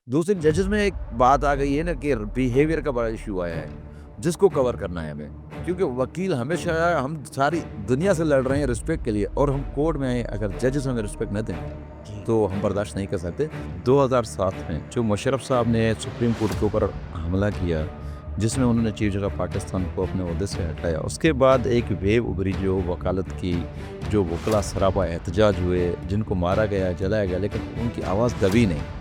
दूसरी जजेस में एक बात आ गई है ना कि बिहेवियर का बड़ा इशू आया है, जिसको कवर करना है हमें। क्योंकि वकील हमेशा हम सारी दुनिया से लड़ रहे हैं रिस्पेक्ट के लिए, और हम कोर्ट में आए, अगर जजेस हमें रिस्पेक्ट न दें तो हम बर्दाश्त नहीं कर सकते। 2007 में जो मुशर्रफ साहब ने सुप्रीम कोर्ट के ऊपर हमला किया, जिसमें उन्होंने चीफ जज ऑफ पाकिस्तान को अपने ओहदे से हटाया, उसके बाद एक वेव उभरी जो वकालत की, जो वकला सरापा एहतजाज हुए, जिनको मारा गया, जलाया गया, लेकिन उनकी आवाज़ दबी नहीं।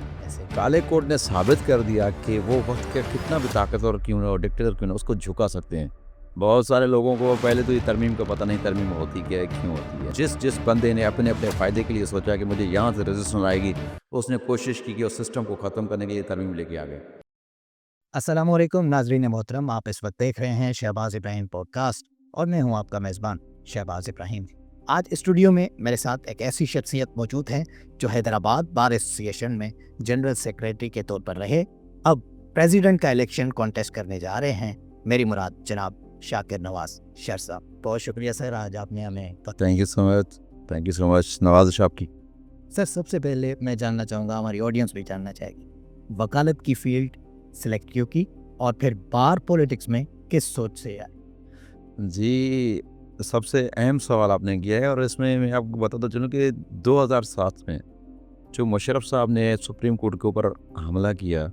काले कोर्ट ने साबित कर दिया कि वो वक्त का कितना भी ताकतवर क्यों ना और डिक्टेटर क्यों ना, उसको झुका सकते हैं। बहुत सारे लोगों को पहले तो ये तरमीम का पता नहीं, तरमीम होती क्या है, क्यों होती है। जिस बंदे ने अपने अपने फ़ायदे के लिए सोचा कि मुझे यहाँ से रेजिस्टेंस आएगी, उसने कोशिश की कि उस सिस्टम को ख़त्म करने के लिए तरमीम लेके आ गए। अस्सलाम वालेकुम नाजरीन मोहतरम, आप इस वक्त देख रहे हैं शहबाज इब्राहिम पॉडकास्ट और मैं हूं आपका मेज़बान शहबाज इब्राहिम। आज स्टूडियो में मेरे साथ एक ऐसी शख्सियत मौजूद है जो हैदराबाद बार एसोसिएशन में जनरल सेक्रेटरी के तौर पर रहे, अब प्रेसिडेंट का इलेक्शन कॉन्टेस्ट करने जा रहे हैं। मेरी मुराद जनाब शाकिर नवाज शर साहब। बहुत शुक्रिया सर, आज आपने हमें thank you so much Nawaz साहब की। सर, सबसे पहले मैं जानना चाहूँगा, हमारी ऑडियंस भी जानना चाहेगी, वकालत की फील्ड सिलेक्ट क्यों की और फिर बार पॉलिटिक्स में किस सोच से आए? जी, सबसे अहम सवाल आपने किया है, और इसमें मैं आपको बताता चलूँ कि 2007 में जो मुशर्रफ साहब ने सुप्रीम कोर्ट के ऊपर हमला किया,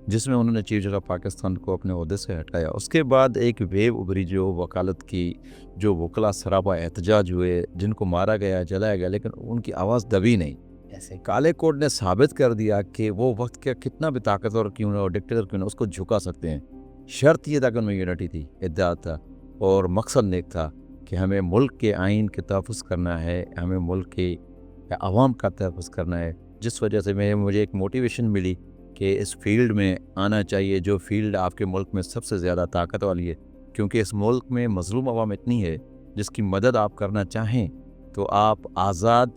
जिसमें उन्होंने चीफ जज ऑफ पाकिस्तान को अपने ओहदे से हटाया, उसके बाद एक वेव उभरी जो वकालत की, जो वकला सरापा एहतजाज हुए, जिनको मारा गया, जलाया गया, लेकिन उनकी आवाज़ दबी नहीं। ऐसे काले कोर्ट ने साबित कर दिया कि वो वक्त का कितना भी ताकतवर क्यों ना और डिक्टेटर क्यों ना, उसको झुका सकते हैं। शर्त ये था कि उनमें यूनिटी थी, इत्तेहाद था, और मकसद नेक था कि हमें मुल्क के आइन के तहफ़्फ़ुज़ करना है, हमें मुल्क के अवाम का तहफ़्फ़ुज़ करना है। जिस वजह से मुझे एक मोटिवेशन मिली कि इस फील्ड में आना चाहिए, जो फील्ड आपके मुल्क में सबसे ज़्यादा ताकत वाली है। क्योंकि इस मुल्क में मज़लूम अवाम इतनी है, जिसकी मदद आप करना चाहें तो आप आज़ाद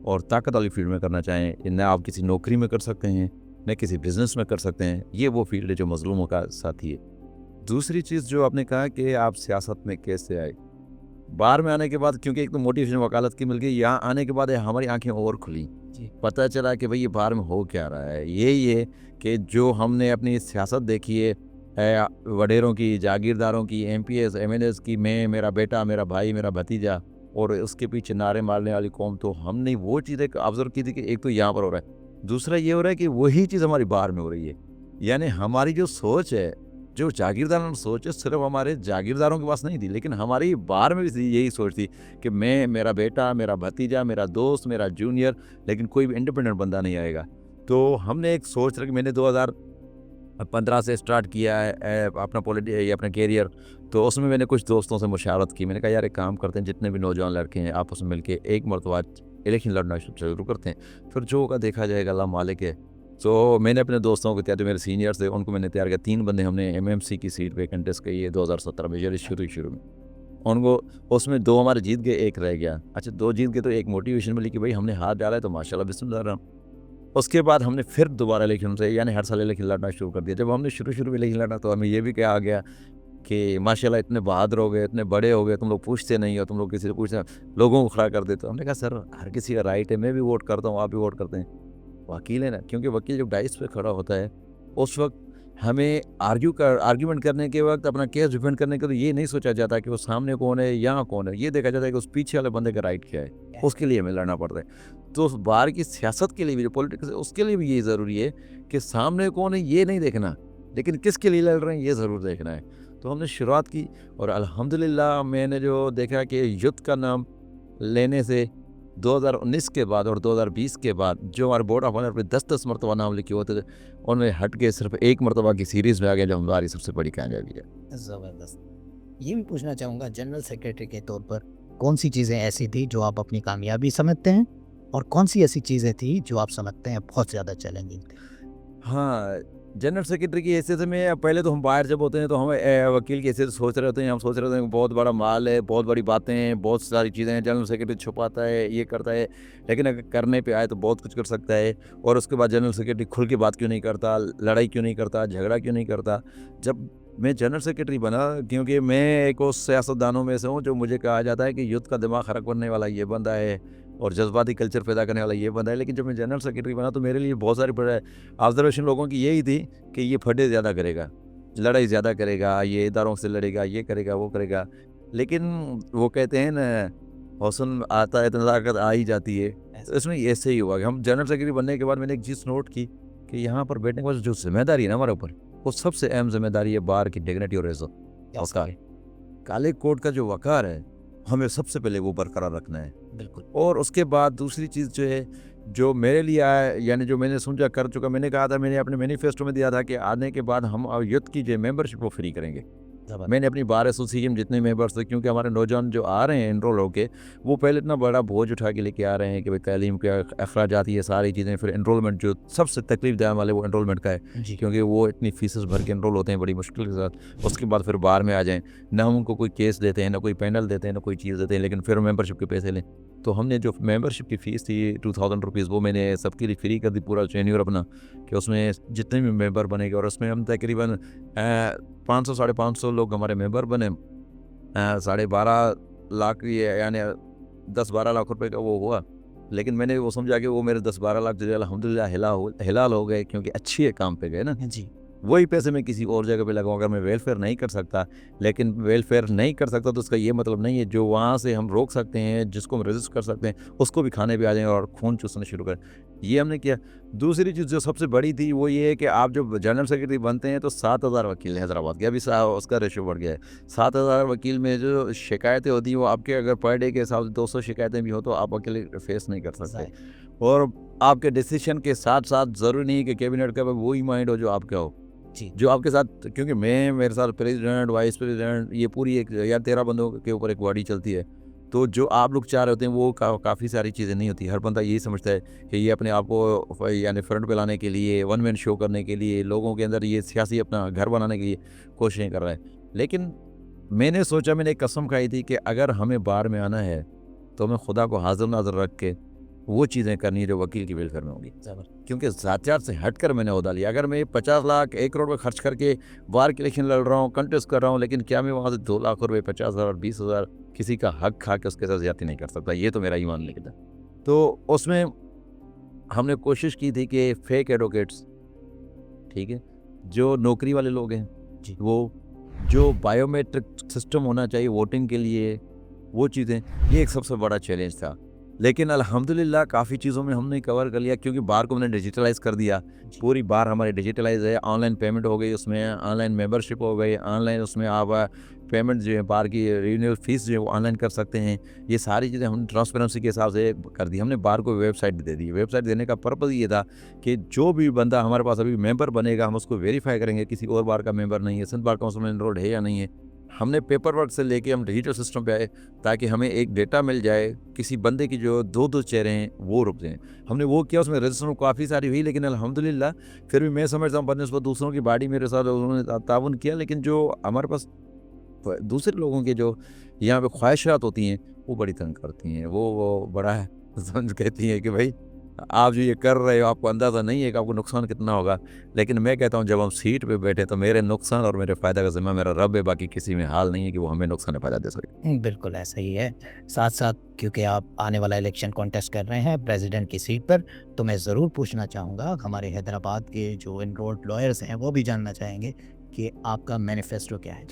और ताकत वाली फील्ड में करना चाहें, न आप किसी नौकरी में कर सकते हैं, न किसी बिज़नेस में कर सकते हैं। ये वो फील्ड है जो मज़लूमों का साथी है। दूसरी चीज़ जो आपने कहा कि आप सियासत में कैसे आए, बाहर में आने के बाद, क्योंकि एक तो मोटिवेशन वकालत की मिल गई, यहाँ आने के बाद हमारी आंखें और खुली। जी। पता चला कि भाई ये बाहर में हो क्या रहा है। यही है कि जो हमने अपनी सियासत देखी है, वडेरों की, जागीरदारों की, एमपीएस एमएलएस की, मैं, मेरा बेटा, मेरा भाई, मेरा भतीजा, और उसके पीछे नारे मारने वाली कौम, तो हमने वो चीज़ एक ऑब्जर्व की थी कि एक तो यहाँ पर हो रहा है, दूसरा ये हो रहा है कि वही चीज़ हमारी बाहर में हो रही है। यानी हमारी जो सोच है, जो जागीरदाराना सोच है, सिर्फ हमारे जागीरदारों के पास नहीं थी, लेकिन हमारी बाहर में भी यही सोच थी कि मैं, मेरा बेटा, मेरा भतीजा, मेरा दोस्त, मेरा जूनियर, लेकिन कोई भी इंडिपेंडेंट बंदा नहीं आएगा। तो हमने एक सोच रखी। मैंने 2015 से स्टार्ट किया है अपना कैरियर। तो उसमें मैंने कुछ दोस्तों से मुशावरत की। मैंने कहा यार एक काम करते हैं, जितने भी नौजवान लड़के हैं आपस में मिलके एक मरतबा इलेक्शन लड़ना शुरू करते हैं, फिर जो होगा देखा जाएगा, अल्लाह मालिक है। तो मैंने अपने दोस्तों को तैयार, जो मेरे सीनियर्स थे उनको मैंने तैयार किया। 3 बंदे हमने एमएमसी की सीट पे कंटेस्ट की है 2017 में, यानी शुरू में। उनको उसमें 2 हमारे जीत गए, 1 रह गया। अच्छा, 2 जीत गए तो एक मोटिवेशन मिली कि भाई हमने हाथ डाला है तो माशाल्लाह बिस्मिल्लाह रहमान। उसके बाद हमने फिर दोबारा इलेक्शन से, यानी हर साल इलेक्शन लड़ना शुरू कर दिया। जब हमने शुरू में इलेक्शन लड़ा तो हमें ये भी कहा गया कि माशाल्लाह इतने बहादुर हो गए, इतने बड़े हो गए, तुम लोग पूछते नहीं हो, तुम लोग किसी से पूछते लोगों को खड़ा कर देते हो। हमने कहा सर, हर किसी का राइट है, मैं भी वोट करता हूँ, आप भी वोट करते हैं, वकील है ना। क्योंकि वकील जब डाइस पे खड़ा होता है, उस वक्त हमें आर्ग्यूमेंट करने के वक्त अपना केस डिफेंड करने के लिए ये नहीं सोचा जाता कि वो सामने कौन है, यहाँ कौन है। ये देखा जाता है कि उस पीछे वाले बंदे का राइट क्या है, उसके लिए हमें लड़ना पड़ता है। तो उस बाहर की सियासत के लिए भी, जो पॉलिटिक्स है, उसके लिए भी ये ज़रूरी है कि सामने कौन है ये नहीं देखना, लेकिन किसके लिए लड़ रहे हैं ये ज़रूर देखना है। तो हमने शुरुआत की, और अल्हम्दुलिल्लाह मैंने जो देखा कि युद्ध का नाम लेने से 2019 के बाद और 2020 के बाद जो हमारे बोर्ड ऑफ ऑनर पे 10-10 मरतबा नाम लिखे होते थे, उनमें हट के सिर्फ 1 मरतबा की सीरीज़ में आ गया, जो हमारी सबसे बड़ी कामयाबी है। ज़बरदस्त। ये भी पूछना चाहूँगा, जनरल सेक्रेटरी के तौर पर कौन सी चीज़ें ऐसी थी जो आप अपनी कामयाबी समझते हैं और कौन सी ऐसी चीज़ें थी जो आप समझते हैं बहुत ज़्यादा चैलेंजिंग थी? हाँ, जनरल सेक्रेटरी की हैसियत में पहले तो हम बाहर जब होते हैं तो हम वकील की हैसियत सोच रहे होते हैं। हम सोच रहे होते हैं बहुत बड़ा माल है, बहुत बड़ी बातें हैं, बहुत सारी चीज़ें हैं। जनरल सेक्रेटरी छुपाता है, ये करता है, लेकिन अगर करने पे आए तो बहुत कुछ कर सकता है। और उसके बाद जनरल सेक्रेटरी खुल के बात क्यों नहीं करता, लड़ाई क्यों नहीं करता, झगड़ा क्यों नहीं करता। जब मैं जनरल सेक्रेटरी बना, क्योंकि मैं एक उस सियासतदानों में से हूँ जो मुझे कहा जाता है कि युद्ध का दिमाग खराब करने वाला ये बंदा है, और जज्बाती कल्चर पैदा करने वाला ये बंदा है। लेकिन जब मैं जनरल सेक्रेटरी बना तो मेरे लिए बहुत सारी ऑब्जर्वेशन लोगों की यही थी कि ये फटे ज़्यादा करेगा, लड़ाई ज़्यादा करेगा, ये इदारों से लड़ेगा, ये करेगा, वो करेगा। लेकिन वो कहते हैं ना, हुस्न आता है तो नज़ाकत आ ही जाती है। तो इसमें ऐसे ही हुआ कि हम जनरल सेक्रेटरी बनने के बाद मैंने एक चीज़ नोट की कि यहाँ पर बैठने के बाद जो जिम्मेदारी है ना हमारे ऊपर, वो सबसे अहम जिम्मेदारी है बार की डिग्निटी और इज्जत। वक़ार, काले कोट का जो वक़ार है, हमें सबसे पहले वो बरकरार रखना है। बिल्कुल। और उसके बाद दूसरी चीज़ जो है, जो मेरे लिए आया, यानी जो मैंने समझा कर चुका, मैंने कहा था, मैंने अपने मैनिफेस्टो में दिया था कि आने के बाद हम यूथ की जो मेंबरशिप वो फ्री करेंगे। मैंने अपनी बार एसोसिएशन में जितने मेंबर्स थे, क्योंकि हमारे नौजवान जो आ रहे हैं एनरोल होके, वो पहले इतना बड़ा बोझ उठा के लेके आ रहे हैं कि भाई तालीम के अखराजात, ये सारी चीज़ें, फिर एनरोलमेंट जो सबसे तकलीफ देने वाले वो एनरोलमेंट का है, जी। क्योंकि वो इतनी फीसेस भर के एनरोल होते हैं बड़ी मुश्किल के साथ। उसके बाद फिर बाहर में आ जाएँ, ना हम उनको कोई केस देते हैं, ना कोई पैनल देते हैं, ना कोई चीज़ देते हैं, लेकिन फिर मेंबरशिप के पैसे लें। तो हमने जो मेंबरशिप की फ़ीस थी 2000 रुपीज़, वो मैंने सबके लिए फ्री कर दी, पूरा टेन्योर अपना, कि उसमें जितने भी मेंबर बनेंगे, और उसमें हम तकरीबन 500 साढ़े 500 लोग हमारे मेंबर बने। 12.5 लाख, ये यानी 10-12 लाख रुपए का वो हुआ। लेकिन मैंने वो समझा कि वो मेरे 10-12 लाख जो है अल्हम्दुलिल्लाह हिलाल हो गए, क्योंकि अच्छे काम पे गए ना। जी। वही पैसे मैं किसी और जगह पे लगाऊं। अगर मैं वेलफेयर नहीं कर सकता, लेकिन वेलफेयर नहीं कर सकता तो उसका ये मतलब नहीं है जो वहाँ से हम रोक सकते हैं, जिसको हम रेजिस्ट कर सकते हैं, उसको भी खाने पे आ जाएं और खून चूसना शुरू करें। ये हमने किया। दूसरी चीज़ जो सबसे बड़ी थी वो ये है कि आप जब जनरल सेक्रेटरी बनते हैं तो 7000 वकील हैदराबाद के, अभी उसका रेशो बढ़ गया है। 7000 वकील में जो शिकायतें होती हैं वो आपके, अगर पर डे के हिसाब से 200 शिकायतें भी हो तो आप अकेले फेस नहीं कर सकते। और आपके डिसीजन के साथ साथ ज़रूरी नहीं है कि कैबिनेट का वही माइंड हो जो आपका हो, जो आपके साथ, क्योंकि मेरे साथ प्रेसिडेंट, वाइस प्रेसिडेंट, ये पूरी एक या 13 बंदों के ऊपर एक बॉडी चलती है। तो जो आप लोग चाह रहे होते हैं वो काफ़ी सारी चीज़ें नहीं होती। हर बंदा यही समझता है कि ये अपने आप को यानी फ्रंट पे लाने के लिए, वन मैन शो करने के लिए, लोगों के अंदर ये सियासी अपना घर बनाने के लिए कोशिशें कर रहा है। लेकिन मैंने सोचा, मैंने एक कसम खाई थी कि अगर हमें बार में आना है तो हमें खुदा को हाजिर नाज़र रख के वो चीज़ें करनी है जो वकील की वेलफेयर में होंगी। क्योंकि ज़ातियात से हटकर मैंने ओहदा लिया। अगर मैं 50 लाख 1 करोड़ रुपये खर्च करके बार की इलेक्शन लड़ रहा हूँ, कंटेस्ट कर रहा हूँ, लेकिन क्या मैं वहाँ से 2 लाख रुपये, 50,000, 20,000 किसी का हक खा के उसके साथ ज़्यादती नहीं कर सकता? ये तो मेरा ईमान लिखता। तो उसमें हमने कोशिश की थी कि फेक एडवोकेट्स, ठीक है, जो नौकरी वाले लोग हैं, वो जो बायोमेट्रिक सिस्टम होना चाहिए वोटिंग के लिए, वो चीज़ें, ये एक सबसे बड़ा चैलेंज था। लेकिन अल्हम्दुलिल्लाह काफ़ी चीज़ों में हमने कवर कर लिया, क्योंकि बार को हमने डिजिटलाइज़ कर दिया। पूरी बार हमारी डिजिटलाइज़ है, ऑनलाइन पेमेंट हो गई, उसमें ऑनलाइन मेंबरशिप हो गई, ऑनलाइन उसमें आप पेमेंट जो है बार की रिन्यूअल फ़ीस जो है वो ऑनलाइन कर सकते हैं। ये सारी चीज़ें हम ट्रांसपेरेंसी के हिसाब से कर दी। हमने बार को वेबसाइट भी दे दी। वेबसाइट देने का पर्पज़ ये था कि जो भी बंदा हमारे पास अभी मेंबर बनेगा, हम उसको वेरीफाई करेंगे किसी और बार का मेंबर नहीं है, सिंध बार काउंसिल में एनरोल्ड है या नहीं है। हमने पेपर वर्क से लेके हम डिजिटल सिस्टम पे आए, ताकि हमें एक डेटा मिल जाए, किसी बंदे की जो 2-2 चेहरे हैं वो रुक जाएँ। हमने वो किया, उसमें रजिस्ट्रेशन काफ़ी सारी हुई, लेकिन अल्हम्दुलिल्लाह फिर भी मैं समझता हूँ बनस्बत दूसरों की बॉडी मेरे साथ उन्होंने ताउन किया। लेकिन जो हमारे पास दूसरे लोगों के जो यहाँ पे ख्वाहिशात होती हैं वो बड़ी तंग करती हैं। वो बड़ा है समझ कहती हैं कि भाई आप जो ये कर रहे हो, आपको अंदाज़ा नहीं है कि आपको नुकसान कितना होगा। लेकिन मैं कहता हूँ जब हम सीट पे बैठे तो मेरे नुकसान और मेरे फ़ायदा का ज़िम्मा मेरा रब है, बाकी किसी में हाल नहीं है कि वो हमें नुकसान फ़ायदा दे सके। बिल्कुल ऐसा ही है। साथ-साथ क्योंकि आप आने वाला इलेक्शन कॉन्टेस्ट कर रहे हैं प्रेसिडेंट की सीट पर, तो मैं ज़रूर पूछना चाहूँगा, हमारे हैदराबाद के जो एनरोल्ड लॉयर्स हैं वो भी जानना चाहेंगे कि आपका मैनिफेस्टो क्या है?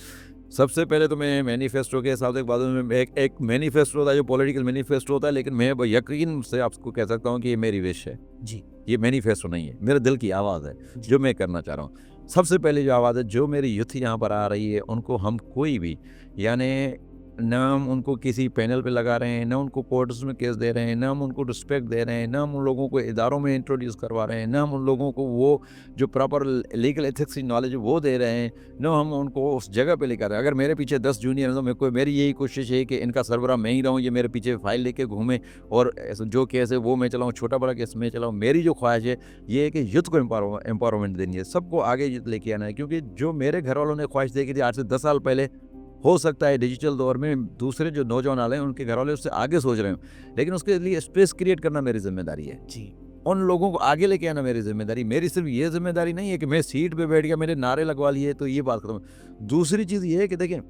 सबसे पहले तो मैं मैनिफेस्टो के हिसाब से बाद में एक मैनिफेस्टो होता है जो पॉलिटिकल मैनिफेस्टो होता है, लेकिन मैं यकीन से आपको कह सकता हूँ कि ये मेरी विश है। जी। ये मैनिफेस्टो नहीं है, मेरे दिल की आवाज़ है जो मैं करना चाह रहा हूँ। सबसे पहले जो आवाज़ है, जो मेरी यूथ यहाँ पर आ रही है, उनको हम कोई भी, यानी ना हम उनको किसी पैनल पे लगा रहे हैं, ना उनको कोर्ट्स में केस दे रहे हैं, ना हम उनको रिस्पेक्ट दे रहे हैं, ना हम उन लोगों को इदारों में इंट्रोड्यूस करवा रहे हैं, ना हम उन लोगों को वो जो प्रॉपर लीगल एथिक्स की नॉलेज है वो दे रहे हैं, ना हम उनको उस जगह पे लेकर रहे हैं। अगर मेरे पीछे 10 जूनियर हैं तो मेरी यही कोशिश है कि इनका सरबराह मैं ही रहूँ, ये मेरे पीछे फाइल लेके घूमें और जो केस है वो मैं चलाऊँ, छोटा बड़ा केस मैं चलाऊँ। मेरी जो ख्वाहिश है ये है कि यूथ को एम्पावरमेंट देनी है, सबको आगे यूथ लेके आना है। क्योंकि जो मेरे घर वालों ने ख्वाहिश देखी थी आज से 10 साल पहले, हो सकता है डिजिटल दौर में दूसरे जो नौजवान आ रहे हैं उनके घर वाले उससे आगे सोच रहे हो, लेकिन उसके लिए स्पेस क्रिएट करना मेरी जिम्मेदारी है। जी। उन लोगों को आगे लेके आना मेरी जिम्मेदारी। मेरी सिर्फ ये जिम्मेदारी नहीं है कि मैं सीट पे बैठ गया, मेरे नारे लगवा लिए तो ये बात खत्म। दूसरी चीज़ ये है कि देखें,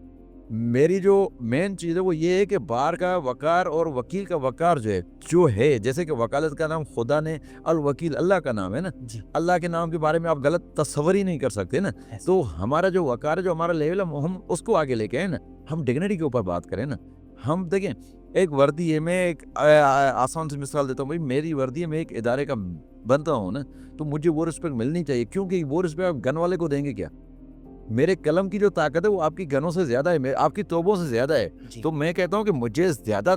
मेरी जो मेन चीज़ है वो ये है कि बार का वकार और वकील का वकार जो है जैसे कि वकालत का नाम खुदा ने, अल वकील अल्लाह का नाम है ना, जी। अल्लाह के नाम के बारे में आप गलत तस्वर ही नहीं कर सकते ना। तो हमारा जो वकार है, जो हमारा लेवल है, हम उसको आगे लेके आए ना, हम डिग्निटी के ऊपर बात करें ना। हम देखें, एक वर्दी है, मैं एक आसान सी मिसाल देता हूँ, भाई मेरी वर्दी है, मैं एक इदारे का बनता हूँ ना, तो मुझे वो रिस्पेक्ट मिलनी चाहिए, क्योंकि वो रिस्पेक्ट आप गन वाले को देंगे क्या? मेरे कलम की जो ताकत है वो आपकी गनों से ज़्यादा है, आपकी तोपों से ज़्यादा है। जी। तो मैं कहता हूँ कि मुझे ज़्यादा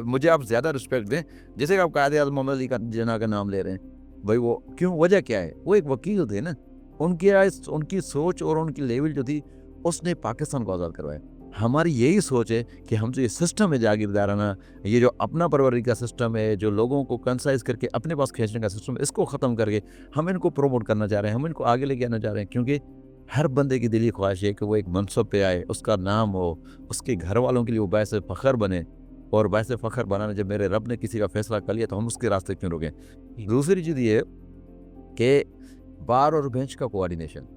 मुझे आप ज़्यादा रिस्पेक्ट दें। जैसे कि आप कायदे-ए-आज़म मोहम्मद अली का जिन्ना का नाम ले रहे हैं, भाई वो क्यों, वजह क्या है? वो एक वकील थे ना, उनकी सोच और उनकी लेवल जो थी, उसने पाकिस्तान को आज़ाद करवाया। हमारी यही सोच है कि हम जो ये सिस्टम है जागीरदाराना, ये जो अपना परवरी का सिस्टम है, जो लोगों को कंसाइज़ करके अपने पास खींचने का सिस्टम है, इसको ख़त्म करके हम इनको प्रमोट करना चाह रहे हैं, हम इनको आगे लेके आना चाह रहे हैं। क्योंकि हर बंदे की दिली ख्वाहिश है कि वो एक मनसब पे आए, उसका नाम हो, उसके घर वालों के लिए वो बायस फ़ख्र बने। और बायस फ़ख्र बनाना, जब मेरे रब ने किसी का फ़ैसला कर लिया तो हम उसके रास्ते क्यों रुकें? दूसरी चीज़ ये है कि बार और बेंच का कोऑर्डिनेशन।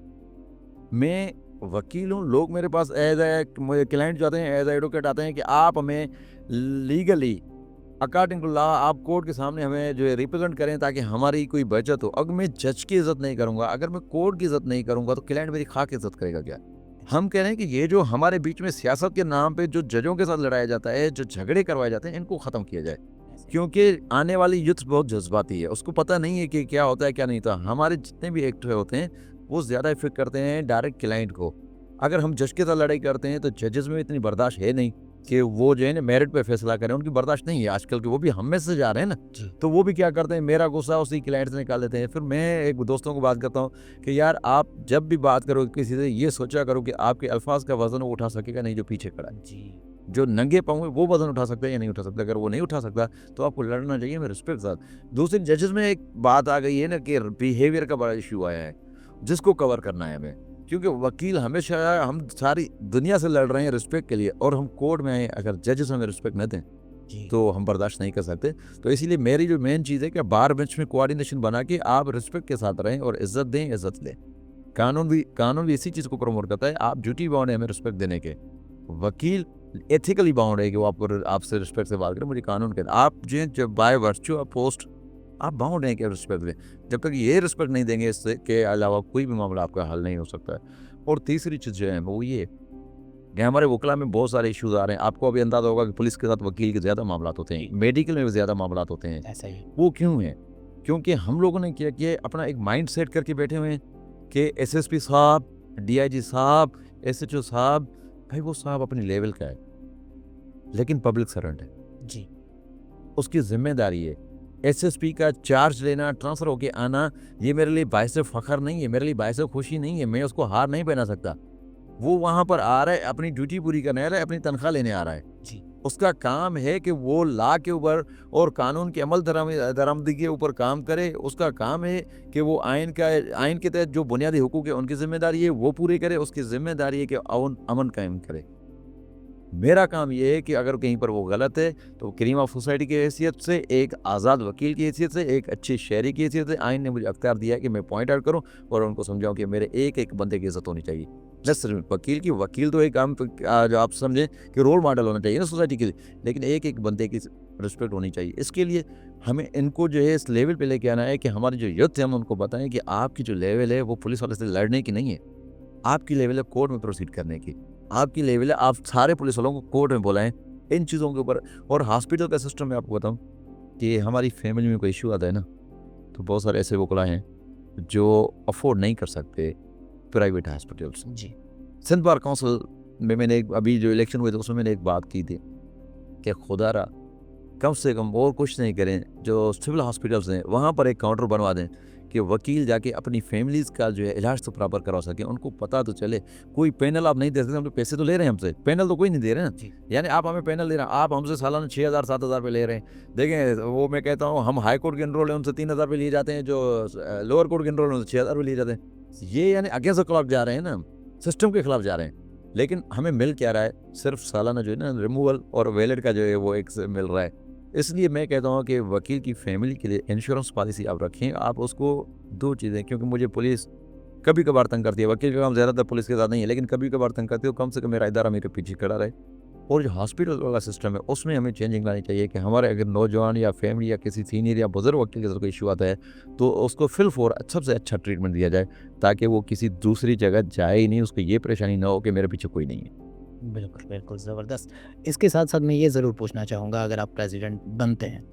मैं वकील हूँ, लोग मेरे पास एज ए क्लाइंट जो आते हैं, एज एडवोकेट आते हैं कि आप हमें लीगली अकॉर्डिंग टू लॉ आप कोर्ट के सामने हमें जो है रिप्रेजेंट करें, ताकि हमारी कोई बचत हो। अगर मैं जज की इज्जत नहीं करूँगा, अगर मैं कोर्ट की इज्जत नहीं करूँगा, तो क्लाइंट मेरी खाक इज्जत करेगा क्या? हम कह रहे हैं कि ये जो हमारे बीच में सियासत के नाम पे जो जजों के साथ लड़ाया जाता है, जो झगड़े करवाए जाते हैं, इनको ख़त्म किया जाए। क्योंकि आने वाली यूथ बहुत जज्बाती है, उसको पता नहीं है कि क्या होता है क्या नहीं होता। हमारे जितने भी एक्ट होते हैं वो ज़्यादा इफेक्ट करते हैं डायरेक्ट क्लाइंट को। अगर हम जज के साथ लड़ाई करते हैं तो जजेस में इतनी बर्दाश्त है नहीं कि वो जो है ना मेरिट पे फैसला करें, उनकी बर्दाश्त नहीं है आजकल के। वो भी हम में से जा रहे हैं ना, तो वो भी क्या करते हैं, मेरा गुस्सा उसी क्लाइंट से निकाल देते हैं। फिर मैं एक दोस्तों को बात करता हूँ कि यार आप जब भी बात करो किसी से, ये सोचा करो कि आपके अल्फाज का वजन वो उठा सकेगा नहीं जो पीछे खड़ा है। जी। जो नंगे पाँव है वो वजन उठा सकता है या नहीं उठा सकता। अगर वो नहीं उठा सकता तो आपको लड़ना चाहिए मेरे रिस्पेक्ट के साथ। दूसरी, जजेस में एक बात आ गई है ना कि बिहेवियर का बड़ा इशू आया है, जिसको कवर करना है हमें। क्योंकि वकील हमेशा, हम सारी दुनिया से लड़ रहे हैं रिस्पेक्ट के लिए, और हम कोर्ट में आए, अगर जजेस हमें रिस्पेक्ट न दें तो हम बर्दाश्त नहीं कर सकते। तो इसीलिए मेरी जो मेन चीज़ है कि बार बेंच में कोऑर्डिनेशन बना के आप रिस्पेक्ट के साथ रहें और इज्जत दें, इज्जत लें। कानून भी इसी चीज़ को प्रमोट करता है। आप ड्यूटी बाउंड है हमें रिस्पेक्ट देने के, वकील एथिकली बाउंड है कि वो आपसे रिस्पेक्ट से बात करें। मुझे कानून कहता है आप जो बाय वर्च्यू ऑफ पोस्ट आप बाउंड हैं कि रिस्पेक्ट दें। जब तक ये रिस्पेक्ट नहीं देंगे, इससे के अलावा कोई भी मामला आपका हल नहीं हो सकता है। और तीसरी चीज़ जो है वो ये कि हमारे वकला में बहुत सारे इश्यूज आ रहे हैं। आपको अभी अंदाजा होगा कि पुलिस के साथ वकील के ज़्यादा मामला होते हैं, मेडिकल में भी ज़्यादा मामला होते हैं। ऐसा ही। वो क्यों है? क्योंकि हम लोगों ने क्या किया, अपना एक माइंड सेट करके बैठे हुए हैं कि एसएसपी साहब, डीआईजी साहब, एसएचओ साहब, भाई वो साहब अपनी लेवल का है लेकिन पब्लिक सर्वेंट है जी। उसकी जिम्मेदारी है। एसएसपी का चार्ज लेना, ट्रांसफर होके आना, ये मेरे लिए बायस फ़ख्र नहीं है, मेरे लिए बायस खुशी नहीं है। मैं उसको हार नहीं पहना सकता। वो वहाँ पर आ रहा है, अपनी ड्यूटी पूरी करने आ रहा है, अपनी तनख्वाह लेने आ रहा है। जी। उसका काम है कि वो लॉ के ऊपर और कानून के अमल दरामदी के ऊपर काम करे। उसका काम है कि वो आइन के तहत जो बुनियादी हुकूक है उनकी जिम्मेदारी है वो पूरी करे। उसकी जिम्मेदारी है कि अमन कायम करे। मेरा काम ये है कि अगर कहीं पर वो गलत है तो क्रीम ऑफ सोसाइटी की हैसियत से, एक आज़ाद वकील की हैसियत से, एक अच्छे शहरी की हैसियत से आइन ने मुझे अख्तियार दिया है कि मैं पॉइंट आउट करूं और उनको समझाऊं कि मेरे एक एक बंदे की इज्जत होनी चाहिए। न सिर्फ वकील की, वकील तो एक काम जो आप समझें कि रोल मॉडल होना चाहिए ना सोसाइटी के लिए, लेकिन एक एक बंदे की रिस्पेक्ट होनी चाहिए। इसके लिए हमें इनको जो है इस लेवल पे लेके आना है कि हमारी जो यूथ है हम उनको बताएं कि आपकी जो लेवल है वो पुलिस वाले से लड़ने की नहीं है, आपकी लेवल है कोर्ट में प्रोसीड करने की। आपकी लेवल है आप सारे पुलिस वालों को कोर्ट में बुलाएं इन चीज़ों के ऊपर। और हॉस्पिटल का सिस्टम मैं आपको बताऊं कि हमारी फैमिली में कोई इशू आता है ना, तो बहुत सारे ऐसे वकला हैं जो अफोर्ड नहीं कर सकते प्राइवेट हॉस्पिटल्स। जी। सिंध बार काउंसिल में मैंने अभी जो इलेक्शन हुए थे उसमें मैंने एक बात की थी कि खुदारा कम से कम और कुछ नहीं करें, जो सिविल हॉस्पिटल्स हैं वहाँ पर एक काउंटर बनवा दें कि वकील जाके अपनी फैमिलीज़ का जो है इलाज तो प्रॉपर करवा सकें। उनको पता तो चले, कोई पैनल आप नहीं दे सकते, हम तो पैसे तो ले रहे हैं हमसे, पैनल तो कोई नहीं दे रहे हैं जी। यानी आप हमें पैनल दे रहे हैं, आप हमसे सालाना 6,000 7,000 रुपये ले रहे हैं। देखें वो मैं कहता हूँ हम हाई कोर्ट के एनरोल हैं उनसे 3,000 रुपये लिए जाते हैं, जो लोअर कोर्ट के एनरोल हैं उनसे 6,000 रुपये लिए जाते हैं। ये यानी अगेंस्ट द खिलाफ जा रहे हैं ना, सिस्टम के खिलाफ जा रहे हैं। लेकिन हमें मिल क्या रहा है, सिर्फ सालाना जो है ना रिमूवल और वैलिड का जो है वो एक मिल रहा है। इसलिए मैं कहता हूँ कि वकील की फैमिली के लिए इंश्योरेंस पॉलिसी आप रखें। आप उसको दो चीज़ें, क्योंकि मुझे पुलिस कभी कभार तंग करती है। वकील का काम ज़्यादातर पुलिस के साथ नहीं है, लेकिन कभी कभार तंग करती है, तो कम से कम मेरा इदारा मेरे पीछे खड़ा रहे। और जो हॉस्पिटल वाला सिस्टम है उसमें हमें चेंजिंग लानी चाहिए कि हमारे अगर नौजवान या फैमिली या किसी सीनियर या बुजुर्ग वकील के साथ कोई इशू आता है तो उसको फिल फॉर सबसे अच्छा ट्रीटमेंट दिया जाए, ताकि वो किसी दूसरी जगह जाए ही नहीं, उसको ये परेशानी ना हो कि मेरे पीछे कोई नहीं है। बिल्कुल, बिल्कुल, ज़बरदस्त। इसके साथ-साथ मैं ये ज़रूर पूछना चाहूँगा, अगर आप प्रेज़िडेंट बनते हैं,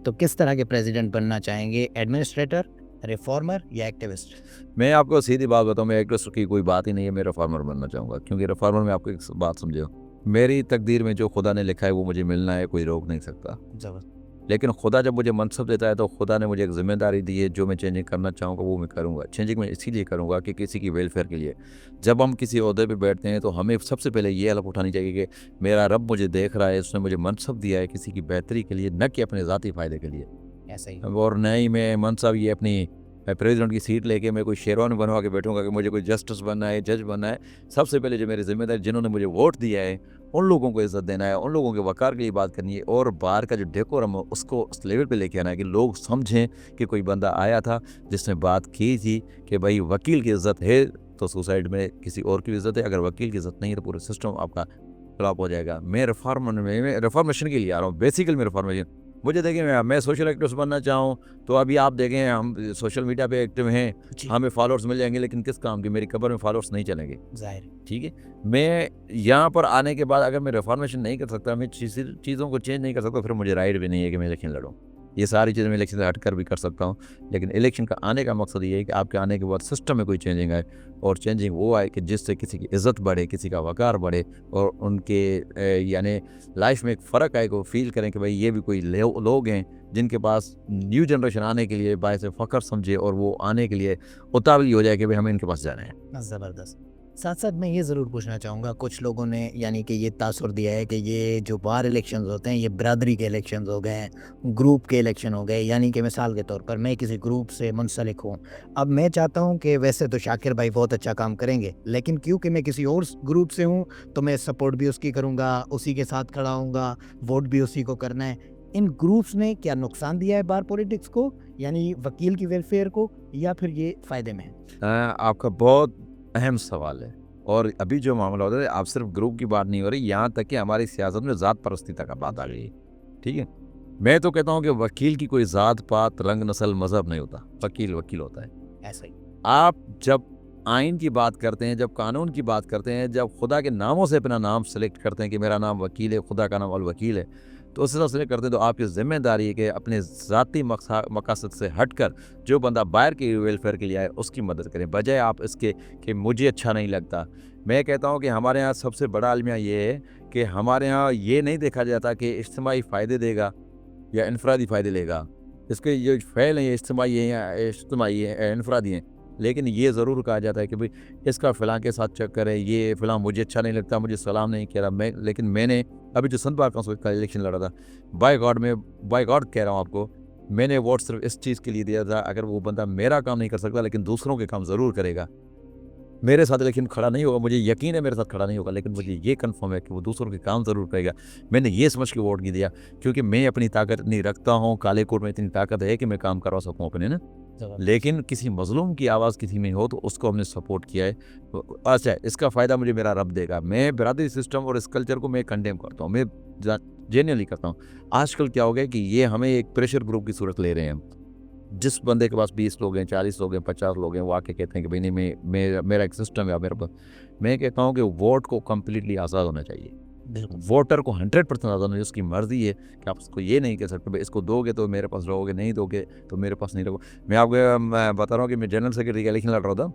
तो किस तरह के प्रेज़िडेंट बनना चाहेंगे? एडमिनिस्ट्रेटर, रिफ़ॉर्मर या एक्टिविस्ट? मैं आपको सीधी बात बताऊँ, मैं एक्ट्रेस की कोई बात ही नहीं है, मैं रिफॉर्मर बनना चाहूँगा, क्योंकि रिफॉर्मर में आपको एक बात समझो, मेरी तकदीर में जो खुदा ने लिखा है वो मुझे मिलना है, कोई रोक नहीं सकता। ज़बरदस्त। लेकिन खुदा जब मुझे मनसब देता है तो खुदा ने मुझे एक ज़िम्मेदारी दी है, जो मैं चेंजिंग करना चाहूँगा वो मैं करूँगा। चेंजिंग मैं इसीलिए करूँगा कि किसी की वेलफेयर के लिए। जब हम किसी ओहदे पे बैठते हैं तो हमें सबसे पहले ये हलफ उठानी चाहिए कि मेरा रब मुझे देख रहा है, उसने मुझे मनसब दिया है किसी की बेहतरी के लिए, न कि अपने ज़ाती फ़ायदे के लिए। ऐसा ही। और न ही मैं मनसब ये अपनी प्रेसिडेंट की सीट लेके मैं कोई शेरवानी बनवा के बैठूंगा कि मुझे कोई जस्टिस बनना है, जज बनना है। सबसे पहले जो मेरी जिम्मेदारी, जिन्होंने मुझे वोट दिया है, उन लोगों को इज्जत देना है, उन लोगों के वकार के लिए बात करनी है, और बाहर का जो डेकोरम है उसको उस लेवल पे लेके आना है कि लोग समझें कि कोई बंदा आया था जिसने बात की थी कि भाई वकील की इज्जत है तो सुसाइड में किसी और की इज्जत है, अगर वकील की इज्जत नहीं है तो पूरा सिस्टम आपका फ्लॉप हो जाएगा। मैं रिफॉर्मेशन के लिए आ रहा हूँ, बेसिकल में रिफॉर्मेशन। मुझे देखिए, मैं सोशल एक्टिविस्ट बनना चाहूँ तो अभी आप देखें हम सोशल मीडिया पे एक्टिव हैं, जी। हमें फॉलोअर्स मिल जाएंगे, लेकिन किस काम के, मेरी कब्र में फॉलोअर्स नहीं चलेंगे। ज़ाहिर है। ठीक है, मैं यहाँ पर आने के बाद अगर मैं रिफॉर्मेशन नहीं कर सकता, मैं चीज़ों को चेंज नहीं कर सकता, फिर मुझे राइट भी नहीं है कि मैं इलेक्शन लड़ूँ। ये सारी चीज़ें मैं इलेक्शन से हटकर भी कर सकता हूँ, लेकिन इलेक्शन का आने का मकसद ये है कि आपके आने के बाद सिस्टम में कोई चेंजिंग आए, और चेंजिंग वो आए कि जिससे किसी की इज़्ज़त बढ़े, किसी का वक़ार बढ़े, और उनके यानी लाइफ में एक फ़र्क आए, को फील करें कि भाई ये भी कोई लोग हैं जिनके पास न्यू जनरेशन आने के लिए बायस फ़ख्र समझे, और वो आने के लिए उतावली हो जाए कि भाई हमें इनके पास जाना है। ज़बरदस्त। साथ-साथ मैं ये ज़रूर पूछना चाहूँगा, कुछ लोगों ने यानी कि ये तासुर दिया है कि ये जो बार इलेक्शंस होते हैं, ये बिरादरी के इलेक्शंस हो गए हैं, ग्रुप के इलेक्शन हो गए, यानी कि मिसाल के तौर पर मैं किसी ग्रुप से मुंसलिक हूँ। अब मैं चाहता हूँ कि वैसे तो शाकिर भाई बहुत अच्छा काम करेंगे, लेकिन क्योंकि मैं किसी और ग्रुप से हूँ, तो मैं सपोर्ट भी उसकी करूँगा, उसी के साथ खड़ा होऊँगा, वोट भी उसी को करना है। इन ग्रुप्स ने क्या नुकसान दिया है बार पॉलिटिक्स को, यानी वकील की वेलफेयर को, या फिर ये फ़ायदे में है? आपका बहुत अहम सवाल है, और अभी जो मामला होता है, आप सिर्फ ग्रुप की बात नहीं हो रही, यहाँ तक कि हमारी सियासत में ज़ात परस्ती तक बात आ गई है। ठीक है, मैं तो कहता हूँ कि वकील की कोई ज़ात पात रंग नस्ल मज़हब नहीं होता, वकील वकील होता है। ऐसा ही। आप जब आइन की बात करते हैं, जब कानून की बात करते हैं, जब खुदा के नामों से अपना नाम सेलेक्ट करते हैं कि मेरा नाम वकील है, खुदा का नाम अल वकील है, तो उस हिसाब से करते हैं, तो आपकी ज़िम्मेदारी है कि अपने ज़ाती मकासद से हटकर जो बंदा बाहर की वेलफेयर के लिए आए उसकी मदद करें, बजाय आप इसके कि मुझे अच्छा नहीं लगता। मैं कहता हूँ कि हमारे यहाँ सबसे बड़ा अलमिया ये है कि हमारे यहाँ ये नहीं देखा जाता कि इज्तिमाई फ़ायदे देगा या इनफरादी फ़ायदे लेगा। इसके ये फ़ैल हैं, ये इज्तिमाई हैं या इज्तिमाई हैं, इनफरादी हैं। लेकिन ये ज़रूर कहा जाता है कि भाई इसका फ़लाँ के साथ चक्कर है, ये फ़लाँ मुझे अच्छा नहीं लगता, मुझे सलाम नहीं किया मैं, लेकिन मैंने अभी जो संत बार काउंसिल का इलेक्शन लड़ा था, बाय गॉड कह रहा हूँ आपको, मैंने वोट सिर्फ इस चीज़ के लिए दिया था, अगर वो बंदा मेरा काम नहीं कर सकता लेकिन दूसरों के काम ज़रूर करेगा, मेरे साथ इलेक्शन खड़ा नहीं होगा, मुझे यकीन है मेरे साथ खड़ा नहीं होगा, लेकिन मुझे ये कंफर्म है कि वो दूसरों के काम ज़रूर करेगा। मैंने ये समझ के वोट नहीं दिया, क्योंकि मैं अपनी ताकत नहीं रखता हूँ, काले कोट में इतनी ताकत है कि मैं काम करवा सकूँ अपने ना, लेकिन किसी मज़लूम की आवाज़ किसी में हो तो उसको हमने सपोर्ट किया है। अच्छा, इसका फ़ायदा मुझे मेरा रब देगा। मैं बिरादरी सिस्टम और इस कल्चर को मैं कंडेम करता हूँ, मैं जेन्युइनली करता हूँ। आजकल क्या हो गया कि ये हमें एक प्रेशर ग्रुप की सूरत ले रहे हैं हम। जिस बंदे के पास 20 लोग हैं, 40 लोग हैं, 50 लोग हैं, वो आके कहते हैं कि भाई नहीं, मेरा एक सिस्टम है मेरे पास। मैं कहता हूँ कि वोट को कम्प्लीटली आज़ाद होना चाहिए। बिल्कुल। वोटर को 100% आज़ाद होना चाहिए, उसकी मर्ज़ी है कि आप उसको ये नहीं कह सकते भाई इसको दोगे तो मेरे पास रहोगे, नहीं दोगे तो मेरे पास नहीं रहोगे। मैं बता रहा हूँ कि मैं जनरल सेक्रेटरी का इलेक्शन लड़ रहा था,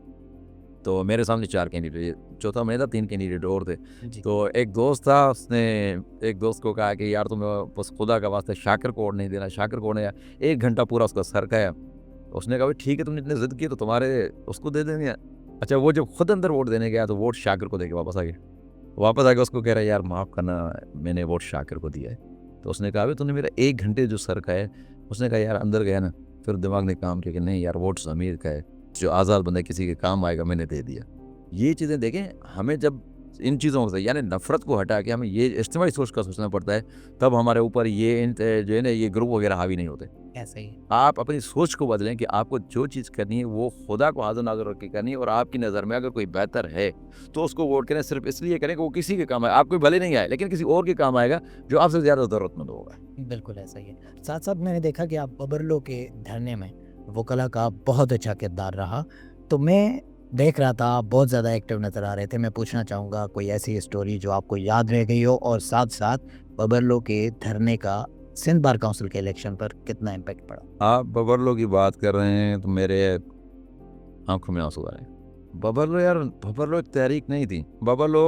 तो मेरे सामने 4 कैंडिडेट, चौथा मैं था, 3 कैंडिडेट और थे। जी। तो एक दोस्त था, उसने एक दोस्त को कहा कि यार तुम बस खुदा का वास्ते शाकिर को वोट नहीं देना। शाकिर को ने 1 घंटा पूरा उसका सर खाया। उसने कहा भाई ठीक है, तुमने इतनी ज़िद की तो तुम्हारे उसको दे देंगे। अच्छा, वो जब खुद अंदर वोट देने गया तो वोट शाकिर को दे के वापस आ गया। वापस आके उसको कह रहा है यार माफ़ करना, मैंने वोट शाकिर को दिया है। तो उसने कहा भाई तूने मेरा 1 घंटे जो सर खाया है। उसने कहा यार अंदर गया ना, फिर दिमाग ने काम किया कि नहीं यार वोट ज़मीर का है, जो आज़ाद बंदा किसी के काम आएगा, मैंने दे दिया। ये चीज़ें देखें, हमें जब इन चीज़ों से यानी नफ़रत को हटा के हमें ये इज्तिमाई सोच का सोचना पड़ता है, तब हमारे ऊपर ये जो है ना ये ग्रुप वगैरह हावी नहीं होते। ऐसा ही। आप अपनी सोच को बदलें कि आपको जो चीज़ करनी है वो खुदा को हाज़िर नाज़िर रख के करनी है, और आपकी नज़र में अगर कोई बेहतर है तो उसको वोट करें, सिर्फ इसलिए करें कि वो किसी के काम आए। आपको भले नहीं आए लेकिन किसी और के काम आएगा जो आपसे ज़्यादा ज़रूरतमंद होगा। बिल्कुल ऐसा ही है। साथ-साथ मैंने देखा कि आप बबरलो के धरने में वकला का बहुत अच्छा किरदार रहा। तो मैं देख रहा था आप बहुत ज़्यादा एक्टिव नज़र आ रहे थे। मैं पूछना चाहूँगा कोई ऐसी स्टोरी जो आपको याद रह गई हो, और साथ-साथ बबरलो के धरने का सिंध बार काउंसिल के इलेक्शन पर कितना इम्पैक्ट पड़ा? आप बबरलो की बात कर रहे हैं तो मेरे आंखों में आंसू आ रहे हैं। बबरलो यार, बबरलो एक तहरीक नहीं थी। बबरलो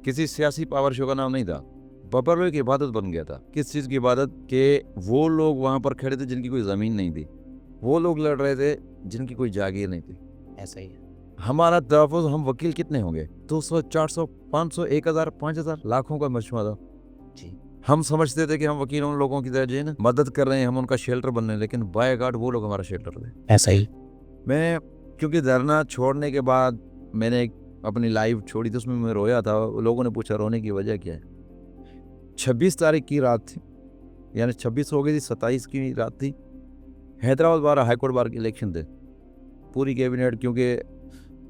किसी सियासी पावर शो का नाम नहीं था। बबरलो एक इबादत बन गया था। किस चीज़ की इबादत? कि वो लोग वहाँ पर खड़े थे जिनकी कोई ज़मीन नहीं थी, वो लोग लड़ रहे थे जिनकी कोई जागीर नहीं थी। ऐसा ही है। हमारा तहफ़्फ़ुज़, हम वकील कितने होंगे? 200, 400, 500, 1000, 5000, लाखों का मजमूआ था। जी। हम समझते थे कि हम वकील उन लोगों की तरह जो है ना मदद कर रहे हैं, हम उनका शेल्टर बन रहे हैं, लेकिन बाय गॉड वो लोग हमारा शेल्टर थे। ऐसा ही। मैं क्योंकि धरना छोड़ने के बाद मैंने अपनी लाइफ छोड़ी तो उसमें मैं रोया था। लोगों ने पूछा रोने की वजह क्या है? 26 तारीख की रात थी, यानी 26 हो गई थी, 27 की रात थी। हैदराबाद बार हाई कोर्ट बार के इलेक्शन थे। पूरी कैबिनेट, क्योंकि